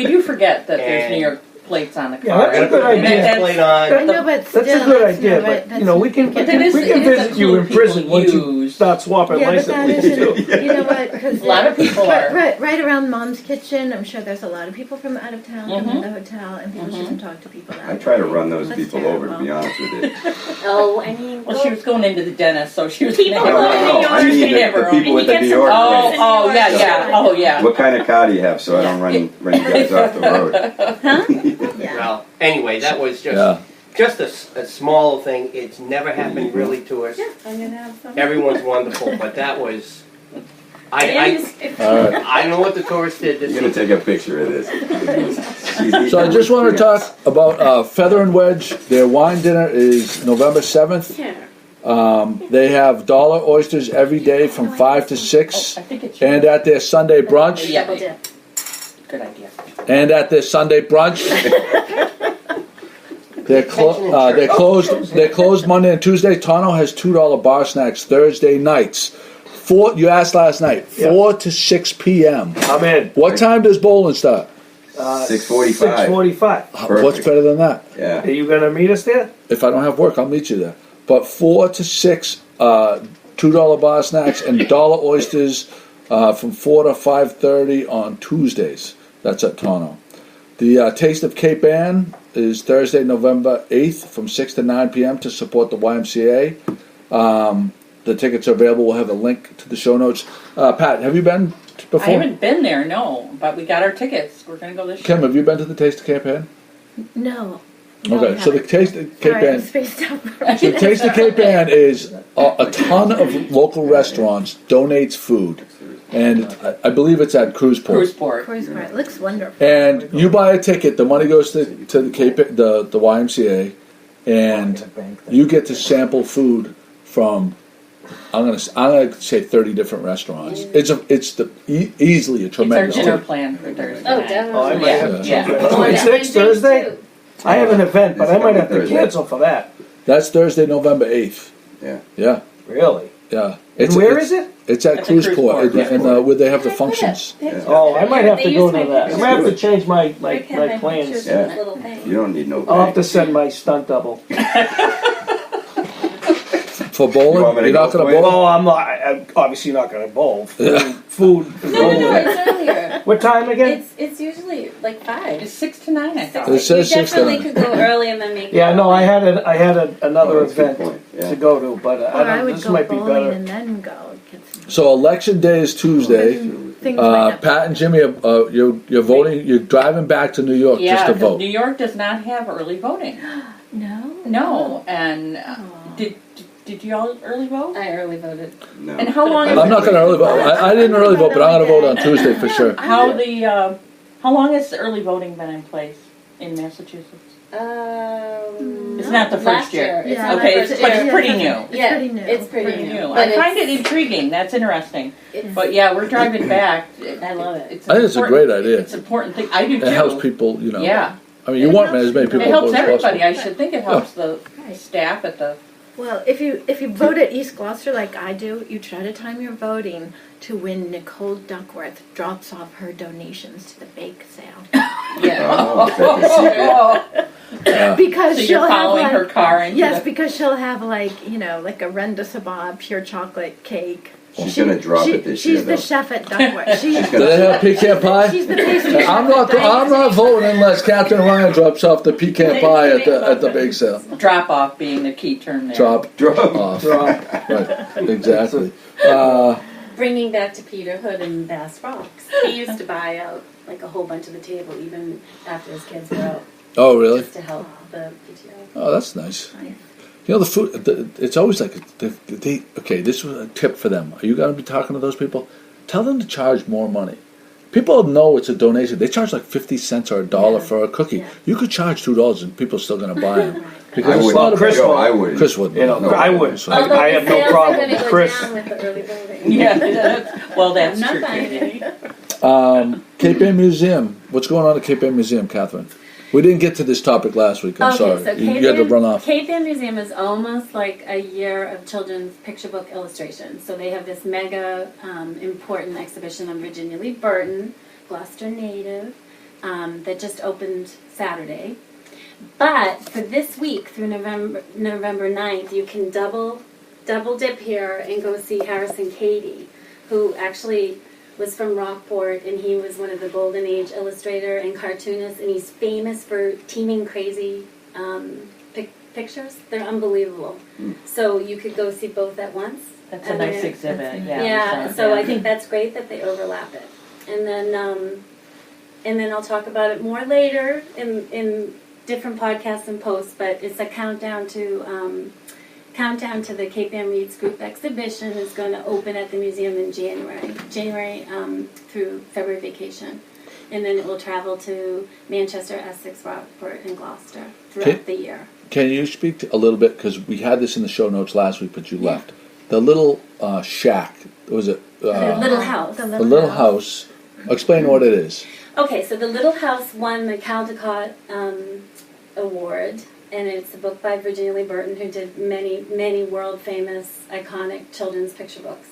Speaker 2: that there's
Speaker 7: And-
Speaker 2: New York plates on the car.
Speaker 5: Yeah, that's a
Speaker 7: I'm
Speaker 5: good
Speaker 7: gonna put the
Speaker 5: idea.
Speaker 7: next plate on.
Speaker 4: I know, but still,
Speaker 5: That's a good
Speaker 4: that's
Speaker 5: idea,
Speaker 4: not right.
Speaker 5: but we can
Speaker 2: But that is-
Speaker 5: we
Speaker 2: it
Speaker 5: can
Speaker 2: is a
Speaker 5: visit you
Speaker 2: clue
Speaker 5: in prison
Speaker 2: people
Speaker 5: once you
Speaker 2: use.
Speaker 5: start swapping
Speaker 4: Yeah, but
Speaker 5: license
Speaker 4: that
Speaker 5: plates
Speaker 4: isn't,
Speaker 5: too.
Speaker 4: you know what, because
Speaker 2: A lot of people are.
Speaker 4: right around Mom's Kitchen, I'm sure there's a lot of people from out of town come
Speaker 2: Mhm.
Speaker 4: to the hotel, and people shouldn't talk to people that
Speaker 3: I try to
Speaker 4: way.
Speaker 3: run those
Speaker 4: That's
Speaker 3: people over, to be
Speaker 4: terrible.
Speaker 3: honest with you.
Speaker 6: Oh, I mean,
Speaker 2: Well, she was going into the dentist, so she was
Speaker 6: People
Speaker 2: gonna
Speaker 6: go
Speaker 2: have
Speaker 6: to
Speaker 2: her
Speaker 6: New
Speaker 2: own.
Speaker 6: York.
Speaker 3: I mean
Speaker 2: She had
Speaker 3: the
Speaker 2: her
Speaker 3: people
Speaker 2: own.
Speaker 3: with the
Speaker 6: Get
Speaker 3: New
Speaker 6: some
Speaker 3: York
Speaker 6: calls.
Speaker 3: plates.
Speaker 2: Oh, yeah. Oh, yeah.
Speaker 3: What kind of car do you have so I don't run you guys off the road?
Speaker 4: Yeah.
Speaker 7: Well, anyway, that was just
Speaker 1: Yeah.
Speaker 7: just a small thing. It's never happened really to us.
Speaker 6: I'm gonna have some.
Speaker 7: Everyone's wonderful, but that was.
Speaker 1: All right.
Speaker 7: I don't know what the tourist did this
Speaker 3: You're gonna
Speaker 7: week.
Speaker 3: take a picture of this.
Speaker 1: So I just want to talk about Feather and Wedge. Their wine dinner is November 7th.
Speaker 6: Yeah.
Speaker 1: They have dollar oysters every day from 5 to 6.
Speaker 2: I think it's
Speaker 1: And at their Sunday brunch.
Speaker 2: Yeah.
Speaker 4: Double dip.
Speaker 2: Good idea.
Speaker 1: And at their Sunday brunch. They're closed. They're closed Monday and Tuesday. Tono has $2 bar snacks Thursday nights. You asked last night. 4 to 6 p.m.
Speaker 5: I'm in.
Speaker 1: What time does bowling start?
Speaker 3: 6:45.
Speaker 5: 6:45.
Speaker 1: What's better than that?
Speaker 3: Yeah.
Speaker 5: Are you gonna meet us there?
Speaker 1: If I don't have work, I'll meet you there. But 4 to 6, $2 bar snacks and dollar oysters from 4 to 5:30 on Tuesdays. That's at Tono. The Taste of Cape Ann is Thursday, November 8th from 6 to 9 p.m. to support the YMCA. The tickets are available. We'll have a link to the show notes. Pat, have you been before?
Speaker 2: I haven't been there, no, but we got our tickets. We're gonna go this year.
Speaker 1: Kim, have you been to the Taste of Cape Ann?
Speaker 4: No.
Speaker 1: Okay, so the Taste of Cape
Speaker 4: Sorry, I'm
Speaker 1: Ann.
Speaker 4: spaced out.
Speaker 1: So Taste of Cape Ann is a ton of local restaurants donates food, and I believe it's at Cruiseport.
Speaker 2: Cruiseport.
Speaker 4: Cruise Port. It looks wonderful.
Speaker 1: And you buy a ticket, the money goes to the the YMCA, and you get to sample food from. I'm gonna say 30 different restaurants. It's easily a
Speaker 2: It's our
Speaker 1: tremendous.
Speaker 2: dinner
Speaker 1: tip.
Speaker 2: plan for Thursday.
Speaker 6: Oh,
Speaker 2: night.
Speaker 6: definitely.
Speaker 5: Oh, I might have to
Speaker 2: Yeah.
Speaker 5: check
Speaker 2: Yeah.
Speaker 5: that. 26 Thursday? I have an event, but I might have to
Speaker 3: Thursday.
Speaker 5: cancel for that.
Speaker 1: That's Thursday, November 8th.
Speaker 3: Yeah.
Speaker 1: Yeah,
Speaker 5: Really?
Speaker 1: yeah.
Speaker 5: And where is it?
Speaker 1: It's at
Speaker 2: At the
Speaker 1: Cruiseport,
Speaker 2: Cruiseport,
Speaker 1: and where they have the functions.
Speaker 3: Yeah.
Speaker 5: Oh, I might have
Speaker 6: They
Speaker 5: to go
Speaker 6: use
Speaker 5: to
Speaker 6: my
Speaker 5: that. I
Speaker 6: pictures.
Speaker 5: might have to change my
Speaker 6: They kept my
Speaker 5: plans.
Speaker 6: pictures
Speaker 3: Yeah.
Speaker 6: in this little thing.
Speaker 3: You don't need no.
Speaker 5: I'll have to send my stunt double.
Speaker 1: For bowling? You're not going to bowl?
Speaker 5: Oh, I'm obviously not going to bowl. Food.
Speaker 6: No, it's earlier.
Speaker 5: What time again?
Speaker 6: It's usually like 5.
Speaker 2: It's 6 to 9, I thought.
Speaker 1: It says
Speaker 6: You
Speaker 1: 6 to
Speaker 6: definitely
Speaker 1: 9.
Speaker 6: could go early and then make.
Speaker 5: Yeah, no, I had another
Speaker 3: that's a good
Speaker 5: event
Speaker 3: point, yeah.
Speaker 5: to go to, but
Speaker 4: I would
Speaker 5: this
Speaker 4: go
Speaker 5: might be
Speaker 4: bowling
Speaker 5: better.
Speaker 4: and then go. Get some
Speaker 1: So election day is Tuesday.
Speaker 4: things might not-
Speaker 1: Pat and Jimmy, you're voting. You're driving back to New York
Speaker 2: Yeah,
Speaker 1: just to
Speaker 2: because
Speaker 1: vote.
Speaker 2: New York does not have early voting.
Speaker 4: No.
Speaker 2: No, and did you all early vote?
Speaker 6: I early voted.
Speaker 3: No.
Speaker 2: And how long?
Speaker 1: I'm not going to early vote. I didn't early vote, but I'm going to vote on Tuesday for sure.
Speaker 2: How long has early voting been in place in Massachusetts? It's not the first
Speaker 6: last
Speaker 2: year.
Speaker 6: It's
Speaker 4: Yeah.
Speaker 6: not
Speaker 2: Okay,
Speaker 6: the
Speaker 2: it's-
Speaker 6: first
Speaker 2: but
Speaker 6: year.
Speaker 2: it's pretty new.
Speaker 4: It's
Speaker 6: Yeah,
Speaker 4: pretty new.
Speaker 6: it's pretty new.
Speaker 2: I
Speaker 6: But
Speaker 2: find it
Speaker 6: it's-
Speaker 2: intriguing. That's interesting.
Speaker 6: it's-
Speaker 2: But yeah, we're driving back.
Speaker 6: I love it.
Speaker 1: I think it's a great idea.
Speaker 2: It's an important thing. I do too.
Speaker 1: It helps people,
Speaker 2: Yeah,
Speaker 1: I mean, you want as many people
Speaker 2: it
Speaker 1: to
Speaker 2: helps
Speaker 1: vote as
Speaker 2: everybody.
Speaker 1: possible.
Speaker 2: I should think it helps the staff at the.
Speaker 4: Well, if you vote at East Gloucester like I do, you try to time your voting to when Nicole Duckworth drops off her donations to the bake sale.
Speaker 2: Yeah.
Speaker 3: Oh, is that the secret?
Speaker 1: Yeah.
Speaker 4: Because
Speaker 2: So
Speaker 4: she'll
Speaker 2: you're following
Speaker 4: have
Speaker 2: her
Speaker 4: like,
Speaker 2: car into
Speaker 4: yes,
Speaker 2: the.
Speaker 4: because she'll have like like a reine de Saba pure chocolate cake.
Speaker 3: She's gonna drop it this year,
Speaker 4: She's the
Speaker 3: though.
Speaker 4: chef at Duckworth. She's
Speaker 1: Do they have pecan pie?
Speaker 4: she's the pastry
Speaker 1: I'm
Speaker 4: chef at
Speaker 1: not
Speaker 4: Duckworth.
Speaker 1: voting unless Captain Ryan drops off the pecan pie at the bake sale.
Speaker 2: Drop off being the key term there.
Speaker 1: Drop
Speaker 3: Drop.
Speaker 1: off.
Speaker 5: Drop.
Speaker 1: Right. Exactly.
Speaker 6: Bringing back to Peter Hood and Bass Rocks. He used to buy out like a whole bunch of the table even after his kids were out,
Speaker 1: Oh, really?
Speaker 6: just to help the PTO.
Speaker 1: Oh, that's nice. You know, the food, it's always like, okay, this was a tip for them. Are you going to be talking to those people? Tell them to charge more money. People know it's a donation. They charge like 50 cents or $1 for a cookie.
Speaker 6: Yeah.
Speaker 1: You could charge $2 and people are still going to buy them.
Speaker 3: I
Speaker 1: Because it's
Speaker 3: wouldn't.
Speaker 1: not
Speaker 5: Chris
Speaker 1: about...
Speaker 3: Joe, I wouldn't.
Speaker 1: Chris wouldn't.
Speaker 5: You know,
Speaker 3: No.
Speaker 5: I wouldn't.
Speaker 1: So-
Speaker 6: Although
Speaker 5: I
Speaker 6: the
Speaker 5: have no
Speaker 6: sales
Speaker 5: problem.
Speaker 6: are going to go
Speaker 5: Chris.
Speaker 6: down with the early voting.
Speaker 2: Yeah. Well, that's
Speaker 6: I'm not
Speaker 2: true.
Speaker 6: buying
Speaker 2: Katie.
Speaker 6: any.
Speaker 1: Cape Ann Museum. What's going on at Cape Ann Museum, Catherine? We didn't get to this topic last week. I'm sorry.
Speaker 6: So
Speaker 1: You had to run off.
Speaker 6: Cape Ann Museum is almost like a year of children's picture book illustrations. So they have this mega important exhibition on Virginia Lee Burton, Gloucester native, that just opened Saturday. But for this week through November 9th, you can double dip here and go see Harrison Cady, who actually was from Rockport, and he was one of the Golden Age illustrator and cartoonists, and he's famous for Teeming Crazy pictures. They're unbelievable. So you could go see both at once.
Speaker 2: That's a
Speaker 6: And
Speaker 2: nice
Speaker 6: then-
Speaker 2: exhibit.
Speaker 6: Yeah, so I think that's great that they overlap it. And then I'll talk about it more later in different podcasts and posts, but it's a countdown to the Cape Ann Reads Group exhibition is going to open at the museum in January through February vacation. And then it will travel to Manchester, Essex, Rockport, and Gloucester throughout the year.
Speaker 1: Can you speak a little bit, because we had this in the show notes last week, but you left. The little shack, was it?
Speaker 6: The Little House.
Speaker 4: The
Speaker 1: The little house. Explain what it is.
Speaker 6: Okay, so the Little House won the Caldecott Award, and it's a book by Virginia Lee Burton, who did many world famous, iconic children's picture books,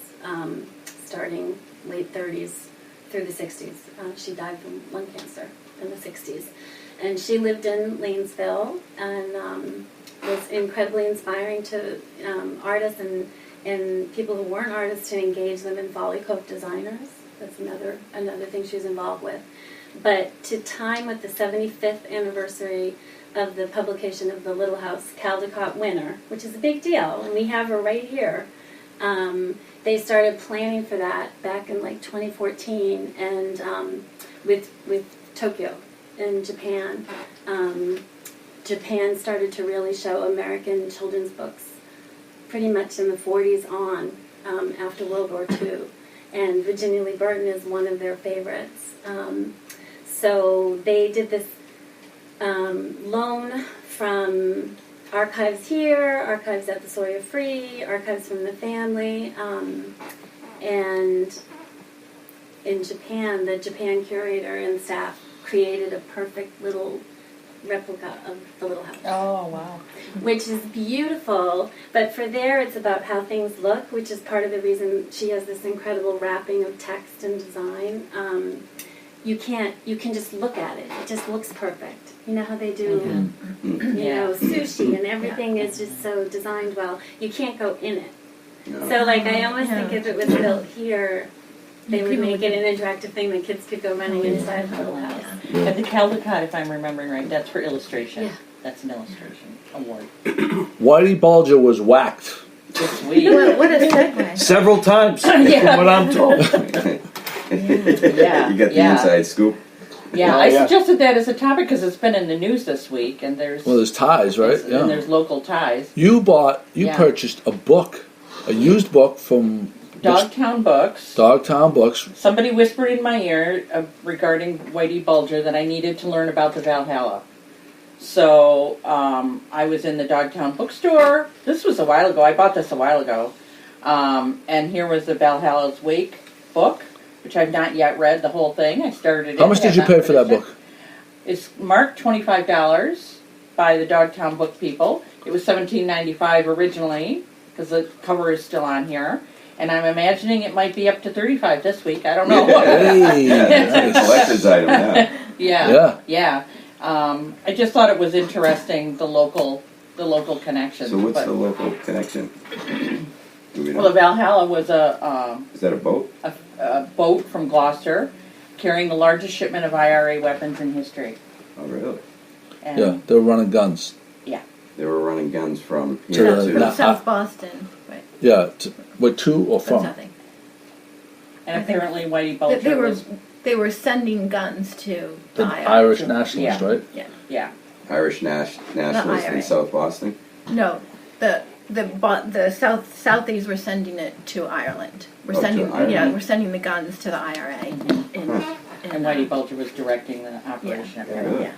Speaker 6: starting late 30s through the 60s. She died from lung cancer in the 60s, and she lived in Lanesville and was incredibly inspiring to artists and people who weren't artists to engage them in Folly Coat designers. That's another thing she was involved with. But to time with the 75th anniversary of the publication of The Little House, Caldecott winner, which is a big deal, and we have her right here. They started planning for that back in like 2014, and with Tokyo in Japan. Japan started to really show American children's books pretty much in the 40s on, after World War II. And Virginia Lee Burton is one of their favorites. So they did this loan from archives here, archives at the Sawyer Free, archives from the family, and in Japan, the Japan curator and staff created a perfect little replica of the Little House.
Speaker 2: Oh, wow.
Speaker 6: Which is beautiful, but for there it's about how things look, which is part of the reason she has this incredible wrapping of text and design. you can just look at it. It just looks perfect. You know how they do, sushi and everything is just so designed well. You can't go in it.
Speaker 3: No.
Speaker 6: So like I almost think if it was built here, they would make it an interactive thing that kids could go running inside the whole house.
Speaker 2: And the Caldecott, if I'm remembering right, that's for illustration.
Speaker 6: Yeah.
Speaker 2: That's an illustration award.
Speaker 1: Whitey Bulger was whacked
Speaker 2: This week.
Speaker 4: What a segue.
Speaker 5: Several times, from what I'm told.
Speaker 2: Yeah.
Speaker 3: You got the
Speaker 2: Yeah.
Speaker 3: inside scoop.
Speaker 2: Yeah,
Speaker 5: Oh,
Speaker 2: I
Speaker 5: yeah.
Speaker 2: suggested that as a topic because it's been in the news this week, and there's
Speaker 1: ties, right?
Speaker 2: and there's local ties.
Speaker 1: You
Speaker 2: Yeah.
Speaker 1: purchased a book, a used book from
Speaker 2: Dogtown Books.
Speaker 1: Dogtown Books.
Speaker 2: Somebody whispered in my ear regarding Whitey Bulger that I needed to learn about the Valhalla. So I was in the Dogtown bookstore. This was a while ago. I bought this a while ago. And here was the Valhalla's Wake book, which I've not yet read the whole thing. I started it.
Speaker 1: How much did you pay for that book?
Speaker 2: It's marked $25 by the Dogtown Book people. It was $17.95 originally because the cover is still on here. And I'm imagining it might be up to $35 this week. I don't know.
Speaker 1: Hey,
Speaker 3: That's a collector's item now.
Speaker 2: Yeah. I just thought it was interesting, the local connection.
Speaker 3: So what's the local connection? Do we know?
Speaker 2: Well, the Valhalla was
Speaker 3: Is that a boat?
Speaker 2: a boat from Gloucester carrying the largest shipment of IRA weapons in history.
Speaker 3: Oh, really?
Speaker 2: And
Speaker 1: Yeah, they were running guns.
Speaker 3: They were running guns from
Speaker 1: To
Speaker 3: here
Speaker 1: the-
Speaker 3: to...
Speaker 1: no.
Speaker 4: South Boston, right?
Speaker 1: Yeah, with to or
Speaker 4: That's
Speaker 1: from?
Speaker 4: nothing.
Speaker 2: And apparently Whitey Bulger
Speaker 4: They were sending guns to
Speaker 1: The
Speaker 4: the
Speaker 1: Irish nationalists,
Speaker 2: Yeah.
Speaker 1: right?
Speaker 2: Yeah.
Speaker 3: Irish nationalists in
Speaker 4: IRA.
Speaker 3: South Boston?
Speaker 4: No, the Southies were sending it to Ireland. We're
Speaker 3: Oh, to
Speaker 4: sending
Speaker 3: Ireland.
Speaker 4: we're sending the guns to the IRA.
Speaker 2: And Whitey Bulger was directing the operation.
Speaker 4: Yeah.
Speaker 3: Really?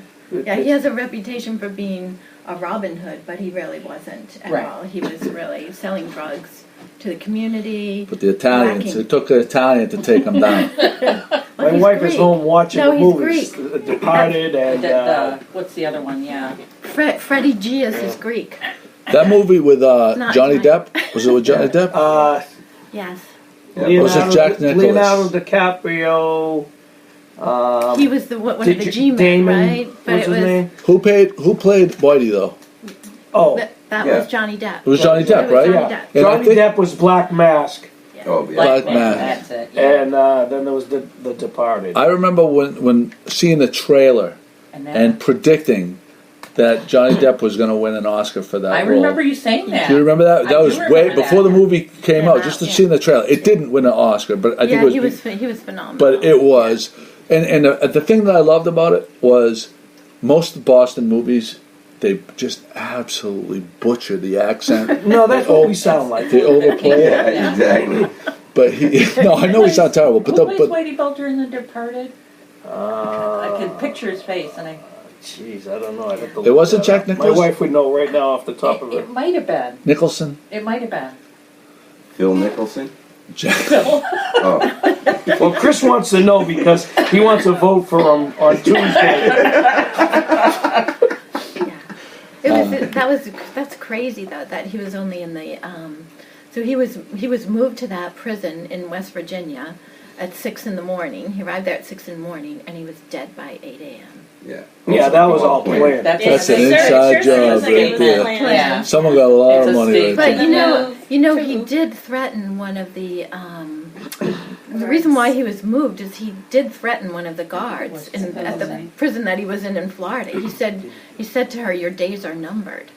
Speaker 4: Yeah, he has a reputation for being a Robin Hood, but he really wasn't at
Speaker 2: Right.
Speaker 4: all. He was really selling drugs to the community.
Speaker 1: But the Italians,
Speaker 4: Whacking.
Speaker 1: it took an Italian to take them down.
Speaker 5: My
Speaker 4: he's
Speaker 5: wife is
Speaker 4: Greek.
Speaker 5: home watching
Speaker 4: No,
Speaker 5: the
Speaker 4: he's
Speaker 5: movies,
Speaker 4: Greek.
Speaker 5: Departed and
Speaker 2: What's the other one? Yeah.
Speaker 4: Freddie Gius is Greek.
Speaker 1: That movie with
Speaker 4: Not
Speaker 1: Johnny
Speaker 4: Johnny.
Speaker 1: Depp? Was it with Johnny Depp?
Speaker 4: Yes.
Speaker 1: Was it Jack Nicklaus?
Speaker 5: Leonardo DiCaprio.
Speaker 4: He was one of the G-men,
Speaker 5: Damon,
Speaker 4: right? But
Speaker 5: what's
Speaker 4: it
Speaker 5: his
Speaker 4: was
Speaker 5: name?
Speaker 1: Who played Whitey though?
Speaker 5: Oh,
Speaker 4: that
Speaker 3: Yeah.
Speaker 4: was Johnny Depp.
Speaker 1: It was Johnny Depp,
Speaker 4: It was
Speaker 1: right?
Speaker 4: Johnny
Speaker 5: yeah.
Speaker 4: Depp.
Speaker 1: And I
Speaker 5: Johnny
Speaker 1: think-
Speaker 5: Depp was Black Mask,
Speaker 3: Oh, yeah.
Speaker 1: Black Man.
Speaker 2: That's it. Yeah.
Speaker 5: and then there was the Departed.
Speaker 1: I remember when seeing the trailer
Speaker 2: And then,
Speaker 1: and predicting that Johnny Depp was going to win an Oscar for that
Speaker 2: I
Speaker 1: role.
Speaker 2: remember you saying that.
Speaker 1: Do you remember that?
Speaker 2: I
Speaker 1: That
Speaker 2: do
Speaker 1: was
Speaker 2: remember
Speaker 1: way
Speaker 2: that.
Speaker 1: before the movie came
Speaker 4: Yeah,
Speaker 1: out. Just to
Speaker 4: yeah.
Speaker 1: see the trailer, it didn't win an Oscar, but I think
Speaker 4: Yeah,
Speaker 1: it was.
Speaker 4: he was phenomenal.
Speaker 1: But it was, and the thing that I loved about it was most of the Boston movies, they just absolutely butcher the accent.
Speaker 5: No, that's what we sound like.
Speaker 1: They overplay it.
Speaker 3: Yeah, exactly.
Speaker 1: But no, I know we sound terrible. But
Speaker 2: Who plays
Speaker 1: but
Speaker 2: Whitey Bulger in The Departed? I can picture his face, and I.
Speaker 5: Jeez, I don't know. I'd have to
Speaker 1: It
Speaker 5: look
Speaker 1: wasn't
Speaker 5: that
Speaker 1: Jack
Speaker 5: up.
Speaker 1: Nicklaus?
Speaker 5: My wife would know right now off the top of her.
Speaker 2: It might have been.
Speaker 1: Nicholson,
Speaker 2: It might have been.
Speaker 3: Phil Nicholson?
Speaker 1: Jack.
Speaker 3: Oh.
Speaker 5: Well, Chris wants to know because he wants to vote for him on Tuesday.
Speaker 4: That's crazy though that he was only in the so he was moved to that prison in West Virginia at 6 a.m. He arrived there at 6 a.m. and he was dead by 8 a.m.
Speaker 3: Yeah.
Speaker 5: Yeah, that was all planned.
Speaker 1: That's an inside job right there.
Speaker 2: Yeah.
Speaker 1: Someone got a lot
Speaker 2: It's
Speaker 1: of
Speaker 2: a
Speaker 1: money
Speaker 2: state-
Speaker 1: right
Speaker 4: But
Speaker 1: there.
Speaker 4: you know he did threaten one of the reason why he was moved is he did threaten one of the guards at the prison that he was in Florida. He said to her, "Your days are numbered."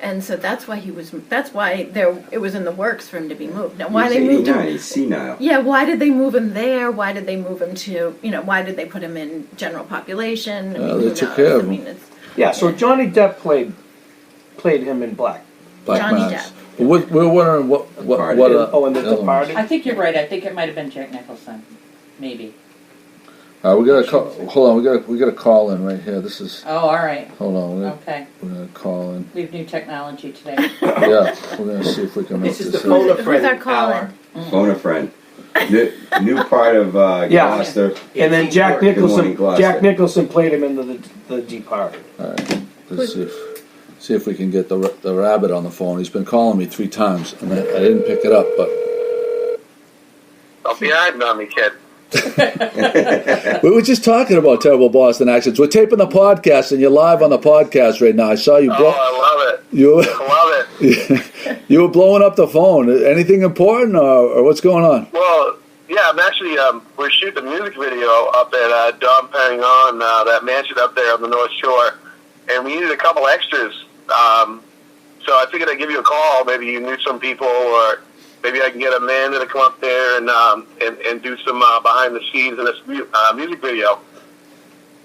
Speaker 4: And so that's why it was in the works for him to be moved. Now, why
Speaker 3: He's
Speaker 4: they moved
Speaker 3: 89,
Speaker 4: him?
Speaker 3: he's senile.
Speaker 4: Yeah, why did they move him there? Why did they move him to? Why did they put him in general population? I mean,
Speaker 1: Well,
Speaker 4: who
Speaker 1: they took
Speaker 4: knows?
Speaker 1: care of
Speaker 4: I mean,
Speaker 1: him.
Speaker 4: it's
Speaker 5: Yeah, so Johnny Depp played him in Black.
Speaker 4: Johnny
Speaker 1: Mask.
Speaker 4: Depp.
Speaker 1: But we're wondering what
Speaker 5: Oh, and the
Speaker 1: other ones.
Speaker 5: Departed.
Speaker 2: I think you're right. I think it might have been Jack Nicholson. Maybe.
Speaker 1: We got a call. Hold on, we got a call in right here. This is.
Speaker 2: Oh, all right.
Speaker 1: Hold on,
Speaker 2: Okay.
Speaker 1: we're gonna call in.
Speaker 2: We have new technology today.
Speaker 1: Yeah, we're gonna see if we can make
Speaker 7: This is the
Speaker 1: this.
Speaker 7: phone a
Speaker 4: Who's
Speaker 7: friend
Speaker 4: our caller?
Speaker 7: hour.
Speaker 3: Phone a friend. New part of
Speaker 5: Yeah.
Speaker 3: Gloucester.
Speaker 5: And then Jack
Speaker 3: Good morning,
Speaker 5: Nicholson.
Speaker 3: Gloucester.
Speaker 5: Jack Nicholson played him in the Departed.
Speaker 1: All right, let's see if we can get the rabbit on the phone. He's been calling me 3 times, and I didn't pick it up. But
Speaker 8: Don't be hiding on me, kid.
Speaker 1: We were just talking about terrible Boston accents. We're taping the podcast, and you're live on the podcast right now. I saw you.
Speaker 8: I love it. I love it.
Speaker 1: You were blowing up the phone. Anything important, or what's going on?
Speaker 8: Well, yeah, I'm actually we're shooting a music video up at Dom Perignon, that mansion up there on the North Shore, and we needed a couple extras. So I figured I'd give you a call. Maybe you knew some people, or maybe I can get Amanda to come up there and do some behind the scenes in this music video.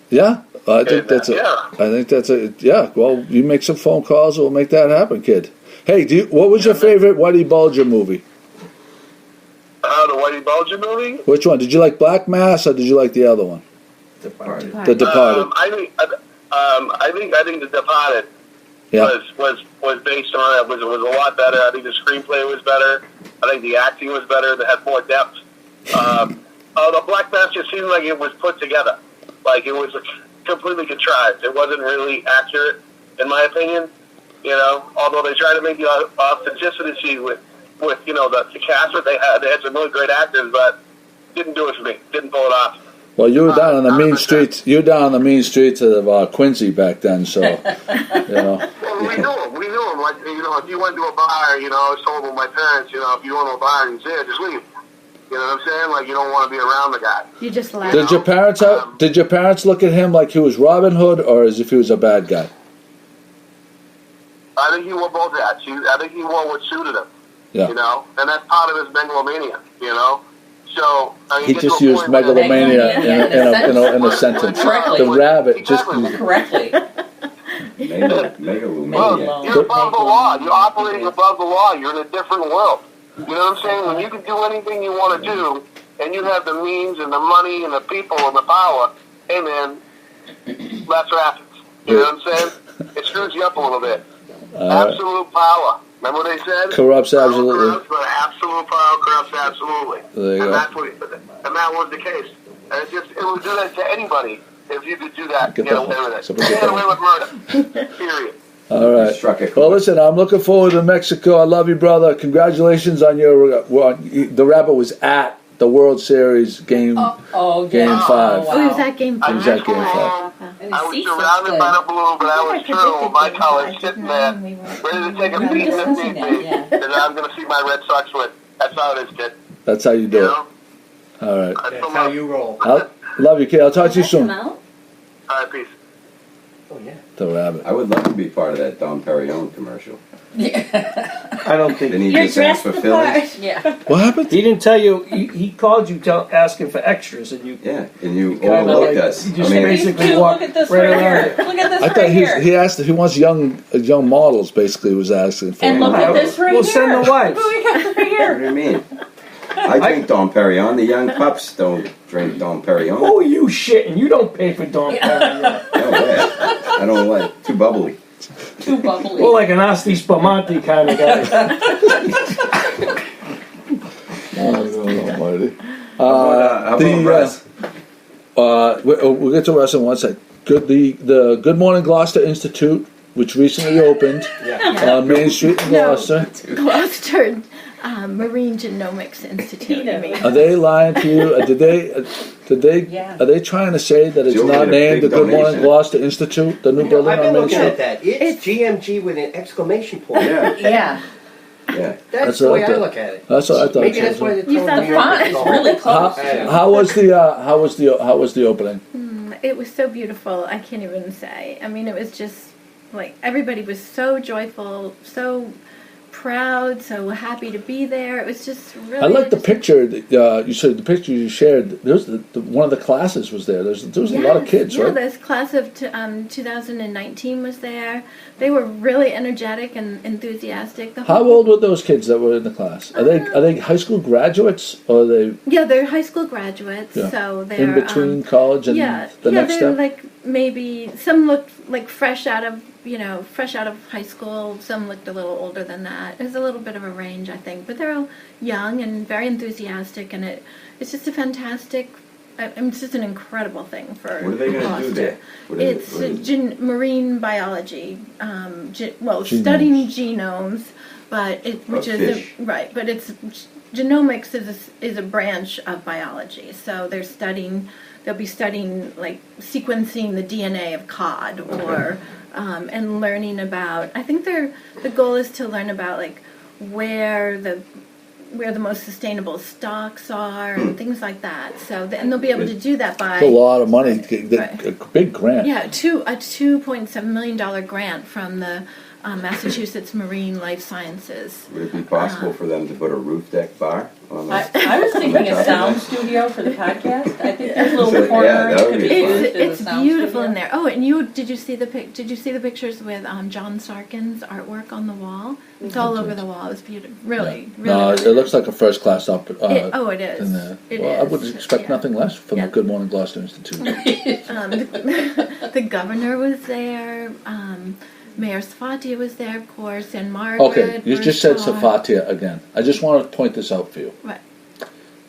Speaker 1: Yeah, I think that's a yeah. Well, you make some phone calls, we'll make that happen, kid. Hey, what was your favorite Whitey Bulger movie?
Speaker 8: The Whitey Bulger movie?
Speaker 1: Which one? Did you like Black Mass, or did you like the other one?
Speaker 7: Departed.
Speaker 1: The Departed.
Speaker 8: I think The Departed was based on it. Was a lot better. I think the screenplay was better. I think the acting was better. They had more depth. The Black Mass just seemed like it was put together. Like it was completely contrived. It wasn't really accurate, in my opinion. You know, although they tried to make the authenticity with the cast that they had some really great actors, but didn't do it for me. Didn't pull it off.
Speaker 1: Well, you were down on the mean streets. You were down on the mean streets of Quincy back then, so you know.
Speaker 8: Well, we knew him. Like, if you went to a bar, I was told by my parents, if you went to a bar and he's there, just leave. You know what I'm saying? Like, you don't want to be around the guy.
Speaker 4: You just laugh.
Speaker 1: Did your parents look at him like he was Robin Hood, or as if he was a bad guy?
Speaker 8: I think he wore both hats. I think he wore what suited him.
Speaker 1: Yeah.
Speaker 8: And that's part of his megalomania. So
Speaker 1: he just used megalomania in a sentence.
Speaker 2: Correctly.
Speaker 1: The rabbit
Speaker 8: exactly.
Speaker 1: just
Speaker 2: Correctly.
Speaker 3: Megalomania.
Speaker 8: Well, you're above the law. You're operating above the law. You're in a different world. You know what I'm saying? When you can do anything you want to do, and you have the means and the money and the people and the power, hey man, that's what happens. You know what I'm saying? It screws you up a little bit. Absolute power. Remember what they said?
Speaker 1: Corrupts absolutely.
Speaker 8: Corrupts, but absolute power corrupts absolutely.
Speaker 1: There you go.
Speaker 8: And that was the case. And it would do that to anybody if you could do that. Get away with it. Get away with murder. Period.
Speaker 1: All right. Well, listen, I'm looking forward to Mexico. I love you, brother. Congratulations on your. The rabbit was at the World Series game. Game 5.
Speaker 4: Oh, he was at game 5.
Speaker 1: He was at game 5.
Speaker 8: I was surrounded by the blue, but I was true with my colors sitting there, ready to take a beat if need be. And I'm going to see my Red Sox win. That's how it is, kid.
Speaker 1: That's how you do it. All right.
Speaker 7: That's how you roll.
Speaker 1: Love you, kid. I'll talk to you soon.
Speaker 8: All right, peace.
Speaker 7: Oh, yeah.
Speaker 1: The rabbit.
Speaker 3: I would love to be part of that Dom Perignon commercial.
Speaker 5: I don't think
Speaker 3: Didn't he just ask for Phillies?
Speaker 2: Yeah.
Speaker 1: What happened?
Speaker 5: he didn't tell you. He called you asking for extras, and you.
Speaker 3: Yeah, and you
Speaker 5: kinda
Speaker 3: overlooked us.
Speaker 5: You just
Speaker 2: Dude,
Speaker 5: basically walked
Speaker 2: look at this
Speaker 5: right
Speaker 2: right
Speaker 5: around
Speaker 2: here.
Speaker 5: it.
Speaker 2: Look at this
Speaker 1: I
Speaker 2: right
Speaker 1: thought
Speaker 2: here.
Speaker 1: he asked if he wants young models. Basically, was asking for.
Speaker 2: And look at this right
Speaker 5: We'll
Speaker 2: here.
Speaker 5: send the wives.
Speaker 2: What do we got right
Speaker 3: What do
Speaker 2: here?
Speaker 3: you mean? I drink Dom Perignon. The young pups don't drink Dom Perignon.
Speaker 5: Oh, you shitting! You don't pay for Dom Perignon.
Speaker 3: No way. I don't like too bubbly.
Speaker 2: Too bubbly.
Speaker 5: Well, like an Asti Spumante kind of guy.
Speaker 1: Almighty.
Speaker 3: How about Russ?
Speaker 1: We'll get to Russ in one sec. The Good Morning Gloucester Institute, which recently opened on Main Street in Gloucester.
Speaker 4: Gloucester Marine Genomics Institute. I mean.
Speaker 1: Are they lying to you? Did they?
Speaker 2: Yeah.
Speaker 1: Are they trying to say that it's
Speaker 3: Joe
Speaker 1: not
Speaker 3: made a
Speaker 1: named the
Speaker 3: big
Speaker 1: Good Morning
Speaker 3: donation.
Speaker 1: Gloucester Institute, the new building
Speaker 7: I've
Speaker 1: on
Speaker 7: been
Speaker 1: Main
Speaker 7: looking
Speaker 1: Street?
Speaker 7: at that. It's GMG with an exclamation point.
Speaker 3: Yeah,
Speaker 2: Yeah.
Speaker 3: yeah.
Speaker 7: That's
Speaker 1: what
Speaker 7: the
Speaker 1: I
Speaker 7: way I
Speaker 1: thought.
Speaker 7: look at it.
Speaker 1: That's what I thought.
Speaker 7: Maybe that's why they're
Speaker 4: You
Speaker 7: telling
Speaker 4: thought
Speaker 7: me
Speaker 2: The font is really close.
Speaker 1: How was the opening?
Speaker 4: It was so beautiful. I can't even say. I mean, it was just like everybody was so joyful, so proud, so happy to be there. It was just really.
Speaker 1: I like the picture. You said the picture you shared. There was one of the classes was there. There was a lot of kids,
Speaker 4: yeah,
Speaker 1: right?
Speaker 4: this class of 2019 was there. They were really energetic and enthusiastic.
Speaker 1: How old were those kids that were in the class? Are they high school graduates or are they?
Speaker 4: Yeah, they're high school graduates.
Speaker 1: Yeah.
Speaker 4: So they're
Speaker 1: In between college and the next
Speaker 4: they're
Speaker 1: step?
Speaker 4: like maybe some looked like fresh out of high school. Some looked a little older than that. There's a little bit of a range, I think, but they're all young and very enthusiastic, and it's just a fantastic. It's just an incredible thing for
Speaker 3: What are they going to do
Speaker 4: Gloucester.
Speaker 3: there?
Speaker 4: It's marine biology.
Speaker 1: Genomes.
Speaker 4: Studying genomes, but
Speaker 3: fish.
Speaker 4: but it's genomics is a branch of biology. So they'll be studying like sequencing the DNA of cod, or and learning about. I think the goal is to learn about like where the most sustainable stocks are and things like that. So and they'll be able to do that by
Speaker 1: It's a lot of money. A big grant.
Speaker 4: yeah, a $2.7 million grant from the Massachusetts Marine Life Sciences.
Speaker 3: Would it be possible for them to put a roof deck bar on the
Speaker 2: I was thinking a sound studio for the podcast. I think there's a little corner.
Speaker 3: Yeah, that would be fun.
Speaker 4: It's beautiful in there. Oh, and did you see the pictures with John Sarkin's artwork on the wall? It's all over the wall. It's beautiful. Really, really.
Speaker 1: No,
Speaker 4: really
Speaker 1: it looks like a first class up.
Speaker 4: it is.
Speaker 1: In there.
Speaker 4: It
Speaker 1: I
Speaker 4: is.
Speaker 1: would expect nothing less from the Good Morning Gloucester Institute.
Speaker 4: The governor was there. Mayor Safatia was there, of course, and Margaret.
Speaker 1: Okay, you just said Safatia again. I just want to point this out for you.
Speaker 4: Right.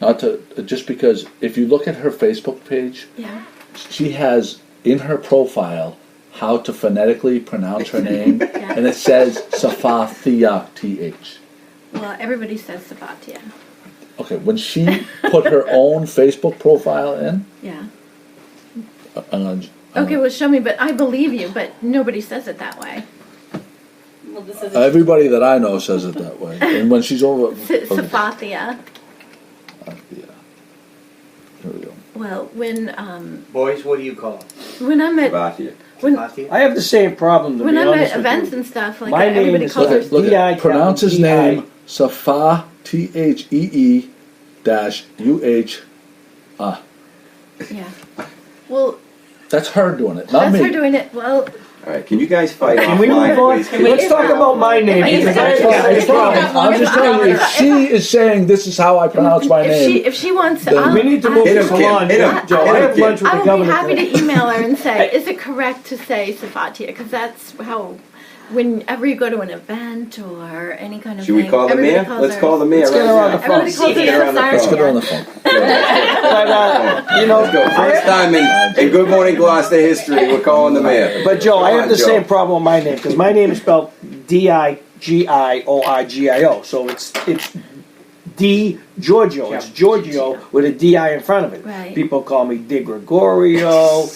Speaker 1: Not to just because if you look at her Facebook page,
Speaker 4: Yeah.
Speaker 1: she has in her profile how to phonetically pronounce her name, and it says Safathia, TH.
Speaker 4: Well, everybody says Safatia.
Speaker 1: Okay, when she put her own Facebook profile in,
Speaker 4: Yeah.
Speaker 1: Okay,
Speaker 4: well, show me, but I believe you, but nobody says it that way.
Speaker 2: Well, this is
Speaker 1: everybody that I know says it that way. And when she's over...
Speaker 4: Safathia.
Speaker 1: Yeah. Here we go.
Speaker 4: Well, when
Speaker 7: Boys, what do you call it?
Speaker 4: when I'm at
Speaker 3: Safatia.
Speaker 7: Safatia?
Speaker 5: I have the same problem, to
Speaker 4: when
Speaker 5: be
Speaker 4: I'm
Speaker 5: honest
Speaker 4: at
Speaker 5: with
Speaker 4: events
Speaker 5: you.
Speaker 4: and stuff, like
Speaker 5: My name
Speaker 4: everybody
Speaker 5: is-
Speaker 4: calls her.
Speaker 1: Look
Speaker 5: D.I.
Speaker 1: at, pronounce his
Speaker 5: D.I.
Speaker 1: name Safa, THEE-UH.
Speaker 4: Yeah. Well,
Speaker 1: That's her doing it, not
Speaker 4: that's
Speaker 1: me.
Speaker 4: her doing it. Well,
Speaker 3: All right, can you guys fight
Speaker 5: Can we
Speaker 3: offline,
Speaker 5: move on?
Speaker 3: please?
Speaker 5: Let's talk about my name. Because I promise.
Speaker 1: I'm just telling you, if she is saying this is how I pronounce my name,
Speaker 4: if she wants to,
Speaker 1: Then
Speaker 5: We need to move
Speaker 3: Hit him,
Speaker 5: this
Speaker 3: Kim.
Speaker 5: along,
Speaker 3: Hit him.
Speaker 5: Joe. I have lunch with
Speaker 4: I
Speaker 5: the
Speaker 4: will be
Speaker 5: governor
Speaker 4: happy
Speaker 5: today.
Speaker 4: to email her and say, is it correct to say Safatia? Because that's how, whenever you go to an event or any kind of
Speaker 3: Should
Speaker 4: thing,
Speaker 3: we call the
Speaker 4: everybody
Speaker 3: mayor?
Speaker 4: calls
Speaker 3: Let's
Speaker 4: her-
Speaker 3: call the mayor
Speaker 5: Let's get her
Speaker 3: right
Speaker 5: on
Speaker 3: now.
Speaker 5: the phone.
Speaker 4: Everybody calls her
Speaker 3: Get her on the
Speaker 1: let's get her on the
Speaker 4: Safatia.
Speaker 1: phone.
Speaker 5: But, you know,
Speaker 3: Let's go. First time in Good Morning Gloucester history, we're calling the mayor.
Speaker 5: But Joe, I
Speaker 3: Come
Speaker 5: have
Speaker 3: on,
Speaker 5: the
Speaker 3: Joe.
Speaker 5: same problem with my name because my name is spelled DiGiorgio, so it's DiGiorgio. It's Giorgio with a Di in front of it.
Speaker 4: Right.
Speaker 5: People call me DiGregorio.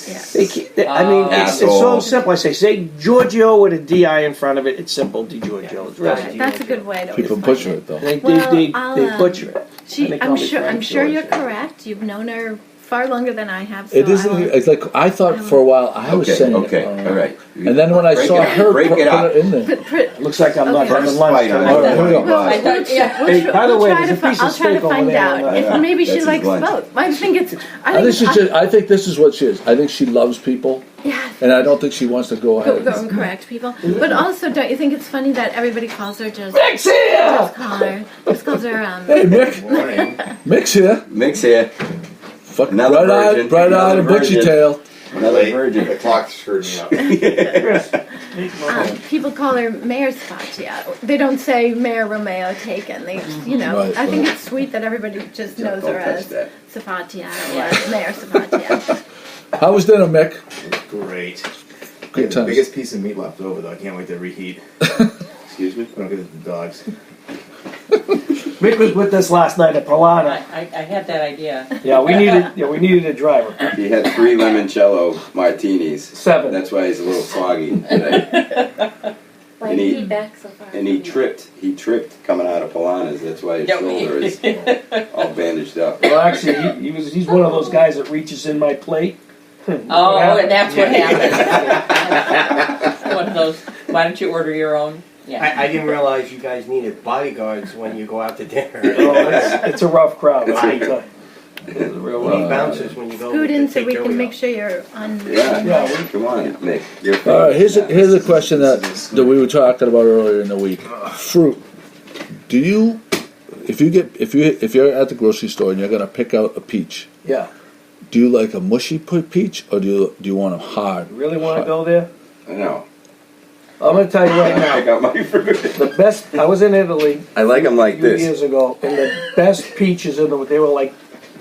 Speaker 5: I mean, it's so
Speaker 3: Asshole.
Speaker 5: simple. I say Giorgio with a Di in front of it. It's simple, DiGiorgio. It's really
Speaker 4: Right, that's a good way to
Speaker 1: People
Speaker 4: explain
Speaker 1: butcher it though.
Speaker 5: They
Speaker 4: Well,
Speaker 5: they
Speaker 4: I'll,
Speaker 5: butcher it. They call
Speaker 4: I'm
Speaker 5: me
Speaker 4: sure.
Speaker 5: Frank
Speaker 4: I'm sure you're
Speaker 5: Giorgio.
Speaker 4: correct. You've known her far longer than I have. So
Speaker 1: It
Speaker 4: I
Speaker 1: isn't.
Speaker 4: won't-
Speaker 1: It's like I thought for a while. I was
Speaker 3: Okay,
Speaker 1: saying.
Speaker 3: okay, all right.
Speaker 1: And then when I
Speaker 3: Break
Speaker 1: saw
Speaker 3: it up,
Speaker 1: her
Speaker 3: break
Speaker 1: put
Speaker 3: it up.
Speaker 1: it in there,
Speaker 5: It looks like I'm not
Speaker 4: Okay.
Speaker 5: having
Speaker 3: First
Speaker 5: lunch.
Speaker 3: fight on
Speaker 5: tonight.
Speaker 1: All right, here we go.
Speaker 2: I thought, yeah.
Speaker 5: Hey, by the way,
Speaker 4: try
Speaker 5: there's
Speaker 4: to
Speaker 5: a piece of
Speaker 4: I'll try to
Speaker 5: steak over
Speaker 4: find
Speaker 5: there
Speaker 4: out.
Speaker 5: on the-
Speaker 4: If maybe
Speaker 3: That's
Speaker 4: she
Speaker 3: his
Speaker 4: likes
Speaker 3: lunch.
Speaker 4: both. I think it's.
Speaker 1: I think this is what she is. I think she loves people,
Speaker 4: Yeah.
Speaker 1: and I don't think she wants to go
Speaker 4: Go
Speaker 1: ahead.
Speaker 4: and correct people, but also don't you think it's funny that everybody calls her just
Speaker 5: Mix here!
Speaker 4: just calls her
Speaker 1: Hey, Mick. Mick's here.
Speaker 3: Mix here.
Speaker 1: Fuck,
Speaker 3: Another
Speaker 1: bright-eyed,
Speaker 3: virgin.
Speaker 1: bright-eyed, and
Speaker 3: Another
Speaker 1: bushy
Speaker 3: virgin.
Speaker 1: tail.
Speaker 3: Another virgin.
Speaker 9: The clock screwed me up.
Speaker 4: people call her Mayor Safatia. They don't say Mayor Romeo Taken. They
Speaker 1: Right,
Speaker 4: I think
Speaker 1: right.
Speaker 4: it's sweet that everybody just knows
Speaker 3: Don't
Speaker 4: her
Speaker 3: touch
Speaker 4: as
Speaker 3: that.
Speaker 4: Safatia or Mayor Safatia.
Speaker 1: How was dinner, Mick?
Speaker 9: Great.
Speaker 1: Good
Speaker 9: The
Speaker 1: times.
Speaker 9: biggest piece of meat left over, though. I can't wait to reheat.
Speaker 3: Excuse me?
Speaker 9: I don't get it to the dogs.
Speaker 5: Mick was with us last night at Polana.
Speaker 2: I had that idea.
Speaker 5: Yeah, we needed a driver.
Speaker 3: He had 3 limoncello martinis.
Speaker 5: 7.
Speaker 3: That's why he's a little foggy today.
Speaker 6: Why
Speaker 3: And
Speaker 6: did
Speaker 3: he-
Speaker 6: he back so far?
Speaker 3: And he tripped coming out of Polana's. That's why his shoulder is all bandaged up.
Speaker 5: Well, actually, he's one of those guys that reaches in my plate.
Speaker 2: Oh, and that's what happened. One of those. Why don't you order your own? Yeah.
Speaker 7: I didn't realize you guys needed bodyguards when you go out to dinner.
Speaker 5: It's a rough crowd. It's a real
Speaker 7: You need
Speaker 5: rough.
Speaker 7: bouncers when you go
Speaker 4: Scoot
Speaker 7: to
Speaker 4: in so
Speaker 7: take
Speaker 4: we
Speaker 7: Joey
Speaker 4: can make
Speaker 7: out.
Speaker 4: sure you're on.
Speaker 3: Yeah, come on, Nick. You're
Speaker 1: All right, here's a question that we were talking about earlier in the week. Fruit. Do you, if you're at the grocery store and you're gonna pick out a peach,
Speaker 5: Yeah.
Speaker 1: do you like a mushy peach or do you want them hard?
Speaker 5: You really want to go there?
Speaker 3: I know.
Speaker 5: I'm going to tell you right
Speaker 3: I
Speaker 5: now.
Speaker 3: got my fruit.
Speaker 5: The best. I was in Italy
Speaker 3: I like them
Speaker 5: a
Speaker 3: like
Speaker 5: few
Speaker 3: this.
Speaker 5: years ago, and the best peaches in the they were like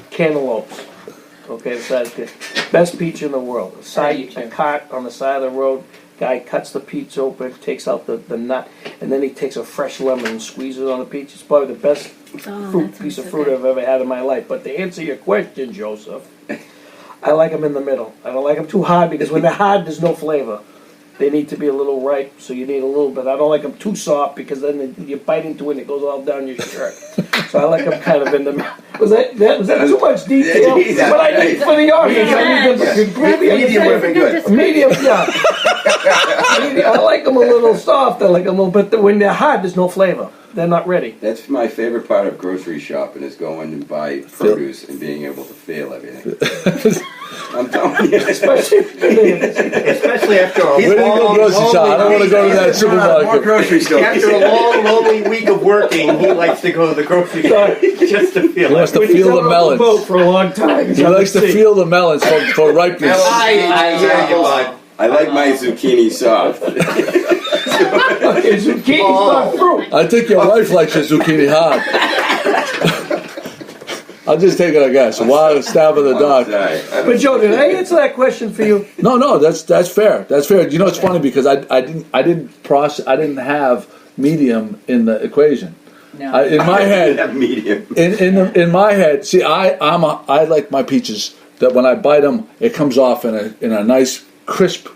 Speaker 5: cantaloupes. Okay, that's the best peach in the world. A cart on the side of the road. Guy cuts the peach open, takes out the nut, and then he takes a fresh lemon and squeezes it on the peach. It's probably the best piece of fruit I've ever had in my life. But to answer your question, Joseph, I like them in the middle. I don't like them too hard because when they're hard, there's no flavor. They need to be a little ripe, so you need a little bit. I don't like them too soft because then you bite into it and it goes all down your shirt. So I like them kind of in the middle. Was that too much detail? But I need for the audience. I need them
Speaker 3: Medium would be good.
Speaker 5: Medium, yeah. I like them a little soft. I like them a little, but when they're hard, there's no flavor. They're not ready.
Speaker 3: That's my favorite part of grocery shopping is going and buy produce and being able to feel everything. I'm telling you.
Speaker 7: Especially after a
Speaker 1: Where do you go grocery shop? I don't want to go to that supermarket.
Speaker 3: More grocery store.
Speaker 7: After a long, lonely week of working, he likes to go to the grocery store just to feel
Speaker 1: He wants to feel the melons.
Speaker 5: Boat for a long time.
Speaker 1: He likes to feel the melons for ripeness.
Speaker 3: I like my zucchini soft.
Speaker 5: Okay, zucchini's not fruit.
Speaker 1: I think your wife likes your zucchini hard. I'll just take it a guess. A wild stab in the dark.
Speaker 5: But Joe, did I answer that question for you?
Speaker 1: No, that's fair. That's fair. You know, it's funny because I didn't have medium in the equation.
Speaker 2: No.
Speaker 1: In my head,
Speaker 3: medium.
Speaker 1: In my head, see, I like my peaches that when I bite them, it comes off in a nice crisp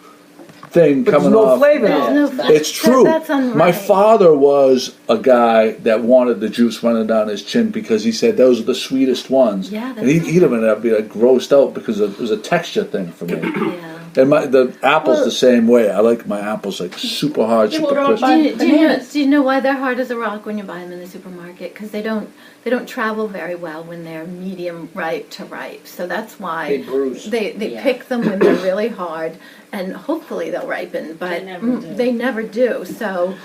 Speaker 1: thing
Speaker 5: But
Speaker 1: coming
Speaker 5: there's no
Speaker 1: off.
Speaker 5: flavor in it.
Speaker 1: It's true.
Speaker 4: That's unright.
Speaker 1: My father was a guy that wanted the juice running down his chin because he said those are the sweetest ones.
Speaker 4: Yeah,
Speaker 1: and he'd have be like grossed out because it was a texture thing for me.
Speaker 4: Yeah.
Speaker 1: And the apple's the same way. I like my apples like super hard, super crisp.
Speaker 4: Do you know why they're hard as a rock when you buy them in the supermarket? Because they don't travel very well when they're medium ripe to ripe. So that's why
Speaker 5: They bruise.
Speaker 4: They pick them when they're really hard, and hopefully they'll ripen. But they never do. So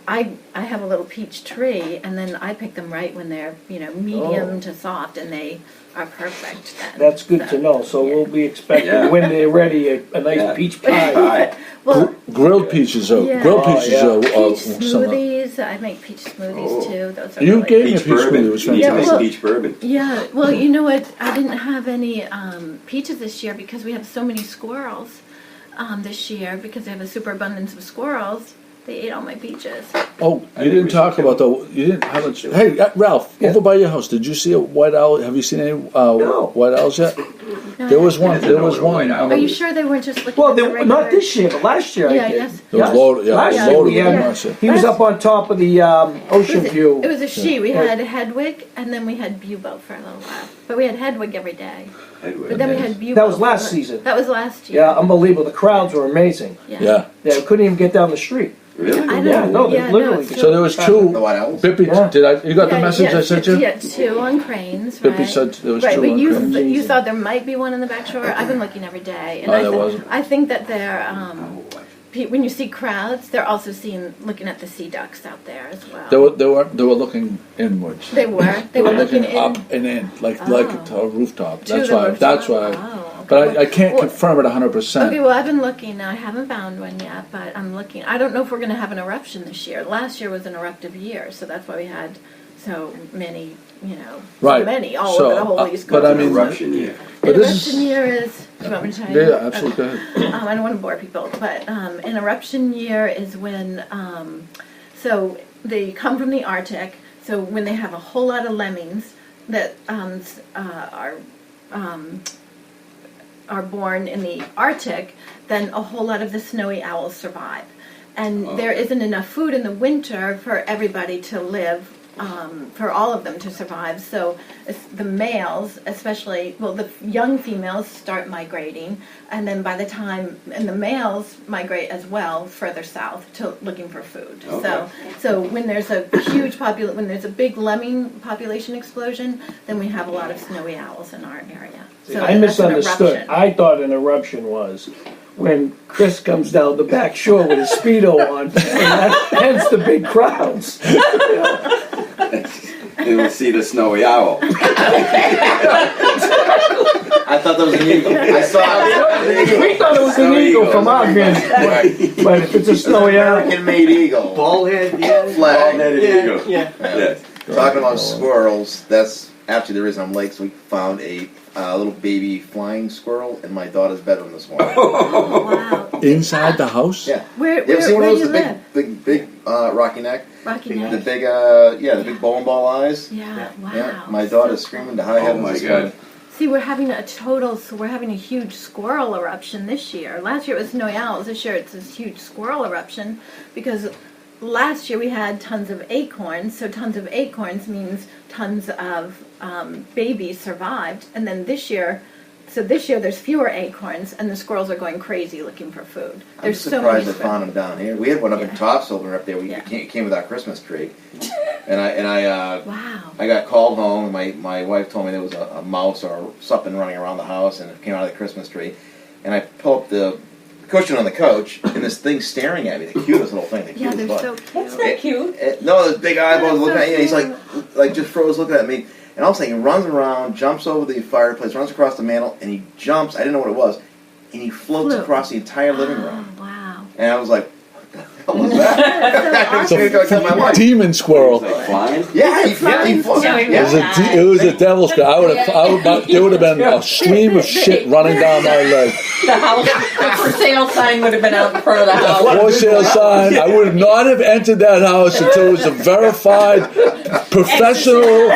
Speaker 4: I have a little peach tree, and then I pick them right when they're medium to soft, and they are perfect then.
Speaker 5: That's good to know. So we'll be expecting when they're ready a nice peach pie.
Speaker 4: Well,
Speaker 1: Grilled peaches are
Speaker 4: Yeah.
Speaker 1: are
Speaker 4: peach smoothies. I make peach smoothies too. Those are
Speaker 1: You
Speaker 4: really
Speaker 1: gave me a
Speaker 3: Peach
Speaker 1: peach smoothie.
Speaker 3: bourbon.
Speaker 1: It was
Speaker 3: You need
Speaker 1: fantastic.
Speaker 3: nice peach bourbon.
Speaker 4: Yeah, well, you know what? I didn't have any peaches this year because we have so many squirrels this year because we have a super abundance of squirrels. They ate all my peaches.
Speaker 1: Oh, you didn't talk about you didn't have a. Hey, Ralph, over by your house, did you see a white owl? Have you seen any white owls yet?
Speaker 4: No,
Speaker 1: There was one.
Speaker 3: I
Speaker 1: There
Speaker 3: didn't
Speaker 1: was
Speaker 3: know what
Speaker 1: one.
Speaker 3: a white owl
Speaker 4: Are you sure they weren't just looking
Speaker 5: Well,
Speaker 4: at the regular?
Speaker 5: not this year, but last year
Speaker 4: Yeah,
Speaker 5: I did.
Speaker 4: yes.
Speaker 1: It was loaded. Yeah,
Speaker 5: Last
Speaker 1: it was
Speaker 5: year
Speaker 1: loaded
Speaker 5: we
Speaker 1: with
Speaker 5: had,
Speaker 1: last year.
Speaker 5: he was up on top of the ocean view.
Speaker 4: It was a she. We had Hedwig, and then we had Bubo for a little while. But we had Hedwig every day. But then we had Bubo.
Speaker 5: That was last season.
Speaker 4: That was last year.
Speaker 5: Yeah, unbelievable. The crowds were amazing.
Speaker 1: Yeah.
Speaker 5: Yeah, we couldn't even get down the street.
Speaker 3: Really?
Speaker 4: I
Speaker 5: Yeah,
Speaker 4: don't
Speaker 5: no, they
Speaker 4: yeah,
Speaker 5: literally-
Speaker 4: it's
Speaker 1: So there was two.
Speaker 9: The white owls?
Speaker 1: Bippy,
Speaker 5: Yeah.
Speaker 1: you got the message I sent you?
Speaker 4: Yeah, two on cranes,
Speaker 1: Bippy
Speaker 4: right?
Speaker 1: said there was
Speaker 4: right,
Speaker 1: two
Speaker 4: but
Speaker 1: on
Speaker 4: you
Speaker 1: cranes.
Speaker 4: you thought there might be one in the back shore. I've been looking every day, and
Speaker 1: Oh, there wasn't.
Speaker 4: I think that they're when you see crowds, they're also looking at the sea ducks out there as well.
Speaker 1: They were looking inwards.
Speaker 4: They were looking in.
Speaker 1: up and in, like to a rooftop.
Speaker 4: To
Speaker 1: That's
Speaker 4: the
Speaker 1: why.
Speaker 4: rooftop.
Speaker 1: That's why.
Speaker 4: Oh, okay.
Speaker 1: But I can't
Speaker 4: Well,
Speaker 1: confirm it 100%.
Speaker 4: Okay, well, I've been looking. I haven't found one yet, but I'm looking. I don't know if we're going to have an eruption this year. Last year was an eruptive year, so that's why we had so many,
Speaker 1: Right.
Speaker 4: so many all
Speaker 1: So,
Speaker 4: over the whole East Coast.
Speaker 1: but I mean,
Speaker 3: Eruption year.
Speaker 1: but
Speaker 4: An
Speaker 1: this
Speaker 4: eruption
Speaker 1: is
Speaker 4: year is. Do you want me to tell you?
Speaker 1: yeah, absolutely. Go ahead.
Speaker 4: I don't want to bore people, but an eruption year is when, so they come from the Arctic, so when they have a whole lot of lemmings that are born in the Arctic, then a whole lot of the snowy owls survive. And there isn't enough food in the winter for everybody to live, for all of them to survive. So the males, especially, well, the young females start migrating, and then by the time, and the males migrate as well further south to looking for food.
Speaker 3: Okay.
Speaker 4: So when there's a huge when there's a big lemming population explosion, then we have a lot of snowy owls in our area. So
Speaker 5: I
Speaker 4: that's an
Speaker 5: misunderstood.
Speaker 4: eruption.
Speaker 5: I thought an eruption was when Chris comes down the back shore with his Speedo on, and hence the big crowds.
Speaker 3: And we'll see the snowy owl.
Speaker 9: I thought that was an eagle. I saw it.
Speaker 5: We thought it was an eagle from our vantage point, but if it's a snowy owl,
Speaker 9: American-made eagle.
Speaker 7: Bald head, yeah.
Speaker 9: Flag.
Speaker 3: Bald-headed eagle.
Speaker 7: Yeah.
Speaker 3: Yes.
Speaker 9: Talking about squirrels, that's actually the reason I'm late. So we found a little baby flying squirrel in my daughter's bedroom this morning.
Speaker 4: Wow.
Speaker 1: Inside the house?
Speaker 9: Yeah.
Speaker 4: Where
Speaker 9: You ever seen one
Speaker 4: do
Speaker 9: of
Speaker 4: you
Speaker 9: those
Speaker 4: live?
Speaker 9: big Rocky Neck?
Speaker 4: Rocky
Speaker 9: The
Speaker 4: Neck.
Speaker 9: big, the big bowling ball eyes.
Speaker 4: Yeah, wow.
Speaker 9: Yeah, my daughter's
Speaker 4: So
Speaker 9: screaming to high heavens.
Speaker 10: my
Speaker 9: this
Speaker 10: God.
Speaker 9: morning.
Speaker 4: See, we're having a huge squirrel eruption this year. Last year it was snowy owls. This year it's this huge squirrel eruption because last year we had tons of acorns. So tons of acorns means tons of babies survived. And then this year there's fewer acorns and the squirrels are going crazy looking for food.
Speaker 9: I'm
Speaker 4: There's so
Speaker 9: surprised
Speaker 4: many
Speaker 9: I found them down here. We had one up in Topsoil up there. It came with our Christmas tree, and I
Speaker 4: Wow.
Speaker 9: I got called home. My wife told me there was a mouse or something running around the house, and it came out of the Christmas tree. And I pull up the cushion on the couch, and this thing's staring at me. The cutest little thing. The
Speaker 4: Yeah,
Speaker 9: cutest
Speaker 4: they're
Speaker 9: bug.
Speaker 4: so cute.
Speaker 2: That's not cute.
Speaker 9: No, those big eyeballs
Speaker 4: That's
Speaker 9: looking
Speaker 4: so
Speaker 9: at you. And he's
Speaker 4: cute.
Speaker 9: like just froze looking at me. And all of a sudden he runs around, jumps over the fireplace, runs across the mantle, and he jumps. I didn't know what it was, and he floats across the entire living room.
Speaker 4: Oh, wow.
Speaker 9: And I was like, "What was that?"
Speaker 4: That's
Speaker 1: Demon squirrel.
Speaker 10: Like flying?
Speaker 9: Yeah, he floats.
Speaker 1: It was a devil squirrel. There would have been a stream of shit running down my leg.
Speaker 2: The house, the for sale sign would have been out in front of the house.
Speaker 1: For sale sign. I would not have entered that house until it was a verified professional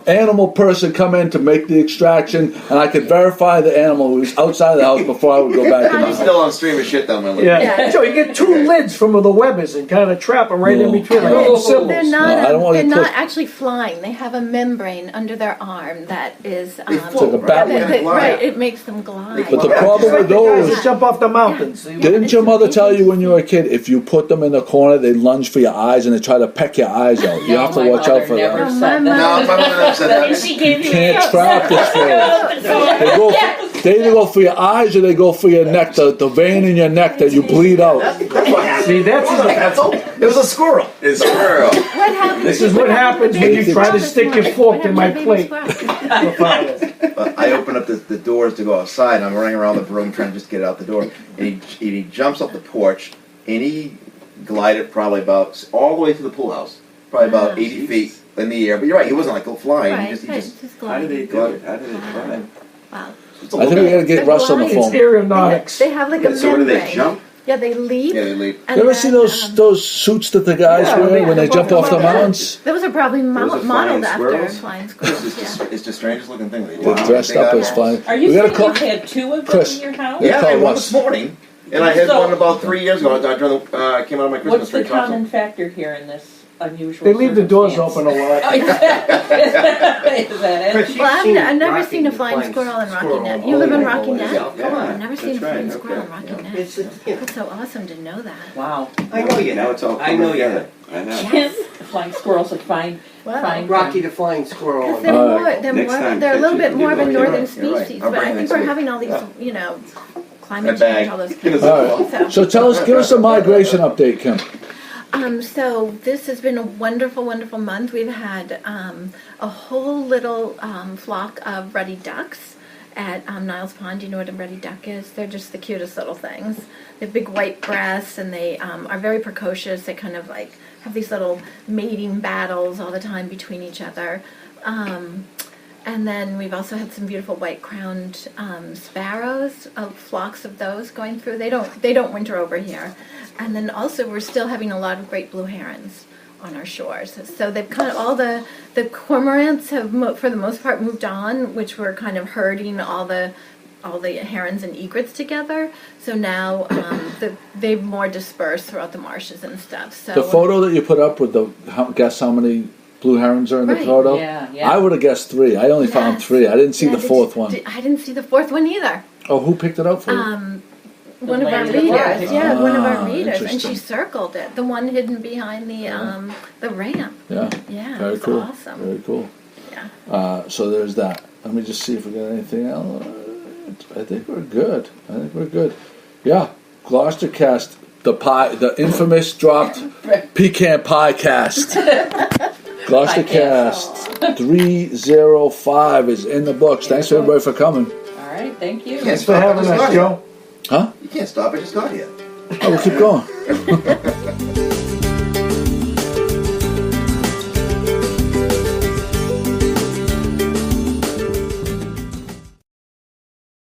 Speaker 1: animal person come in to make the extraction, and I could verify the animal who was outside the house before I would go back in the
Speaker 9: I'm
Speaker 1: house.
Speaker 9: still on stream of shit down my leg.
Speaker 5: Yeah. So you get two lids from the Webbers and kind of trap them right in between. Like little symbols.
Speaker 4: They're not.
Speaker 1: I don't want
Speaker 4: They're
Speaker 1: to
Speaker 4: not
Speaker 1: put-
Speaker 4: actually flying. They have a membrane under their arm that is.
Speaker 9: They float,
Speaker 1: like a bat
Speaker 9: right?
Speaker 1: wing.
Speaker 4: Right. It makes them glide.
Speaker 1: But the
Speaker 5: Yeah,
Speaker 1: problem
Speaker 5: just like
Speaker 1: with
Speaker 5: the guys
Speaker 1: those,
Speaker 5: that jump off the mountains.
Speaker 1: didn't your mother tell you when you were a kid, if you put them in the corner, they lunge for your eyes and they try to peck your eyes out? You have to
Speaker 2: my
Speaker 1: watch out
Speaker 2: mother
Speaker 1: for
Speaker 2: never
Speaker 1: that.
Speaker 4: No,
Speaker 2: said
Speaker 4: my
Speaker 2: that.
Speaker 9: No, my mother never said that.
Speaker 6: She gave
Speaker 1: You
Speaker 6: you
Speaker 1: can't trap this for They either go for your eyes or they go for your neck, the vein in your neck that you bleed out.
Speaker 5: See,
Speaker 9: It was a squirrel.
Speaker 10: It's a squirrel.
Speaker 4: What happens?
Speaker 5: this is what happens when you try to stick your fork in my plate.
Speaker 9: I open up the doors to go outside, and I'm running around the room trying to just get out the door. And he jumps up the porch, and he glided probably about all the way to the pool house, probably about 80 feet in the air. But you're right, he wasn't like go flying.
Speaker 4: Right,
Speaker 9: He just
Speaker 10: How did they do it? How did they fly?
Speaker 4: Wow.
Speaker 1: I think we gotta get Russ on the
Speaker 5: It's
Speaker 1: phone.
Speaker 5: aeronautics.
Speaker 4: They have like a
Speaker 10: So
Speaker 4: membrane.
Speaker 10: do they jump?
Speaker 4: Yeah, they leap.
Speaker 9: Yeah, they leap.
Speaker 4: and
Speaker 1: You ever
Speaker 4: then,
Speaker 1: see those suits that the guys
Speaker 5: Yeah,
Speaker 1: wear
Speaker 5: they
Speaker 1: when they
Speaker 5: jump
Speaker 1: jump off the
Speaker 5: off
Speaker 1: mountains?
Speaker 4: Those are probably
Speaker 10: Those are flying
Speaker 4: modeled after
Speaker 10: squirrels?
Speaker 4: flying squirrels. Yeah.
Speaker 9: It's the strangest looking thing they do.
Speaker 1: They're dressed up as flying.
Speaker 2: Are you
Speaker 1: We gotta
Speaker 2: saying
Speaker 1: call.
Speaker 2: you've had two of them
Speaker 1: Chris.
Speaker 2: in your house?
Speaker 9: Yeah, I
Speaker 1: Call
Speaker 9: had one
Speaker 1: Russ.
Speaker 9: this morning, and I had
Speaker 2: So-
Speaker 9: one about 3 years ago. I came out of my Christmas
Speaker 2: What's the
Speaker 9: tree.
Speaker 2: common factor here in this unusual
Speaker 5: They leave the doors
Speaker 2: circumstance?
Speaker 5: open a lot.
Speaker 2: Oh, is that it?
Speaker 7: Chris, you've
Speaker 4: Well,
Speaker 7: seen
Speaker 4: I've never
Speaker 7: Rocky
Speaker 4: seen a
Speaker 7: the
Speaker 4: flying squirrel in Rocky
Speaker 7: squirrel
Speaker 4: Neck.
Speaker 7: all
Speaker 4: You live in
Speaker 7: over
Speaker 4: Rocky
Speaker 7: the
Speaker 4: Neck?
Speaker 7: place.
Speaker 4: Come on,
Speaker 7: Yeah.
Speaker 4: I've never seen a
Speaker 10: That's
Speaker 4: flying
Speaker 10: right,
Speaker 4: squirrel in
Speaker 10: okay,
Speaker 4: Rocky
Speaker 10: yeah.
Speaker 4: Neck.
Speaker 7: It's, yeah.
Speaker 4: That's so awesome to know that.
Speaker 2: Wow.
Speaker 7: I know you
Speaker 10: Now
Speaker 7: have.
Speaker 10: it's all
Speaker 7: I
Speaker 10: coming
Speaker 7: know you
Speaker 10: together.
Speaker 7: have.
Speaker 10: I know.
Speaker 2: Yes. Flying squirrels are fine.
Speaker 4: Wow.
Speaker 2: Fine.
Speaker 7: Rocky the Flying Squirrel.
Speaker 4: Because they're
Speaker 1: All
Speaker 4: more, they're
Speaker 10: Next
Speaker 4: more,
Speaker 10: time,
Speaker 4: they're a little
Speaker 10: Chris,
Speaker 4: bit
Speaker 10: you
Speaker 4: more of a
Speaker 10: can do it.
Speaker 4: northern
Speaker 9: You're right.
Speaker 4: species,
Speaker 9: I'll
Speaker 4: but I
Speaker 9: bring
Speaker 4: think
Speaker 9: next
Speaker 4: we're
Speaker 9: week.
Speaker 4: having all these,
Speaker 9: Yeah.
Speaker 4: climate
Speaker 9: Bag.
Speaker 4: change, all those
Speaker 9: Give us
Speaker 4: things.
Speaker 9: a
Speaker 1: All right. So tell us, give us a migration update, Kim.
Speaker 4: So this has been a wonderful, wonderful month. We've had a whole little flock of ruddy ducks at Niles Pond. You know what a ruddy duck is? They're just the cutest little things. They have big white breasts, and they are very precocious. They kind of like have these little mating battles all the time between each other. And then we've also had some beautiful white-crowned sparrows, flocks of those going through. They don't winter over here. And then also we're still having a lot of great blue herons on our shores. So they've kind of all the cormorants have for the most part moved on, which were kind of herding all the herons and egrets together. So now they've more dispersed throughout the marshes and stuff. So
Speaker 1: The photo that you put up with guess how many blue herons are in the
Speaker 4: Right.
Speaker 1: photo?
Speaker 2: Yeah, yeah.
Speaker 1: I would have guessed 3. I only found
Speaker 4: Yes.
Speaker 1: 3. I didn't see
Speaker 4: Yeah,
Speaker 1: the 4th one.
Speaker 4: I didn't see the 4th one either.
Speaker 1: Oh, who picked it up for you?
Speaker 4: One of our
Speaker 2: lady that
Speaker 4: readers,
Speaker 2: bought it.
Speaker 4: yeah, one of our
Speaker 1: Ah,
Speaker 4: readers, and
Speaker 1: interesting.
Speaker 4: she circled it. The one hidden behind the ramp.
Speaker 1: Yeah.
Speaker 4: Yeah, it
Speaker 1: Very
Speaker 4: was
Speaker 1: cool.
Speaker 4: awesome.
Speaker 1: Very cool.
Speaker 4: Yeah.
Speaker 1: So there's that. Let me just see if we got anything else. I think we're good. Yeah. GloucesterCast, the infamous dropped pecan pie cast. GloucesterCast 305 is in the books. Thanks everybody for coming.
Speaker 2: All right, thank you.
Speaker 9: Yes.
Speaker 5: Thanks for having us, Joe.
Speaker 1: Huh?
Speaker 9: You can't stop. I just got here.
Speaker 1: Oh, we'll keep going.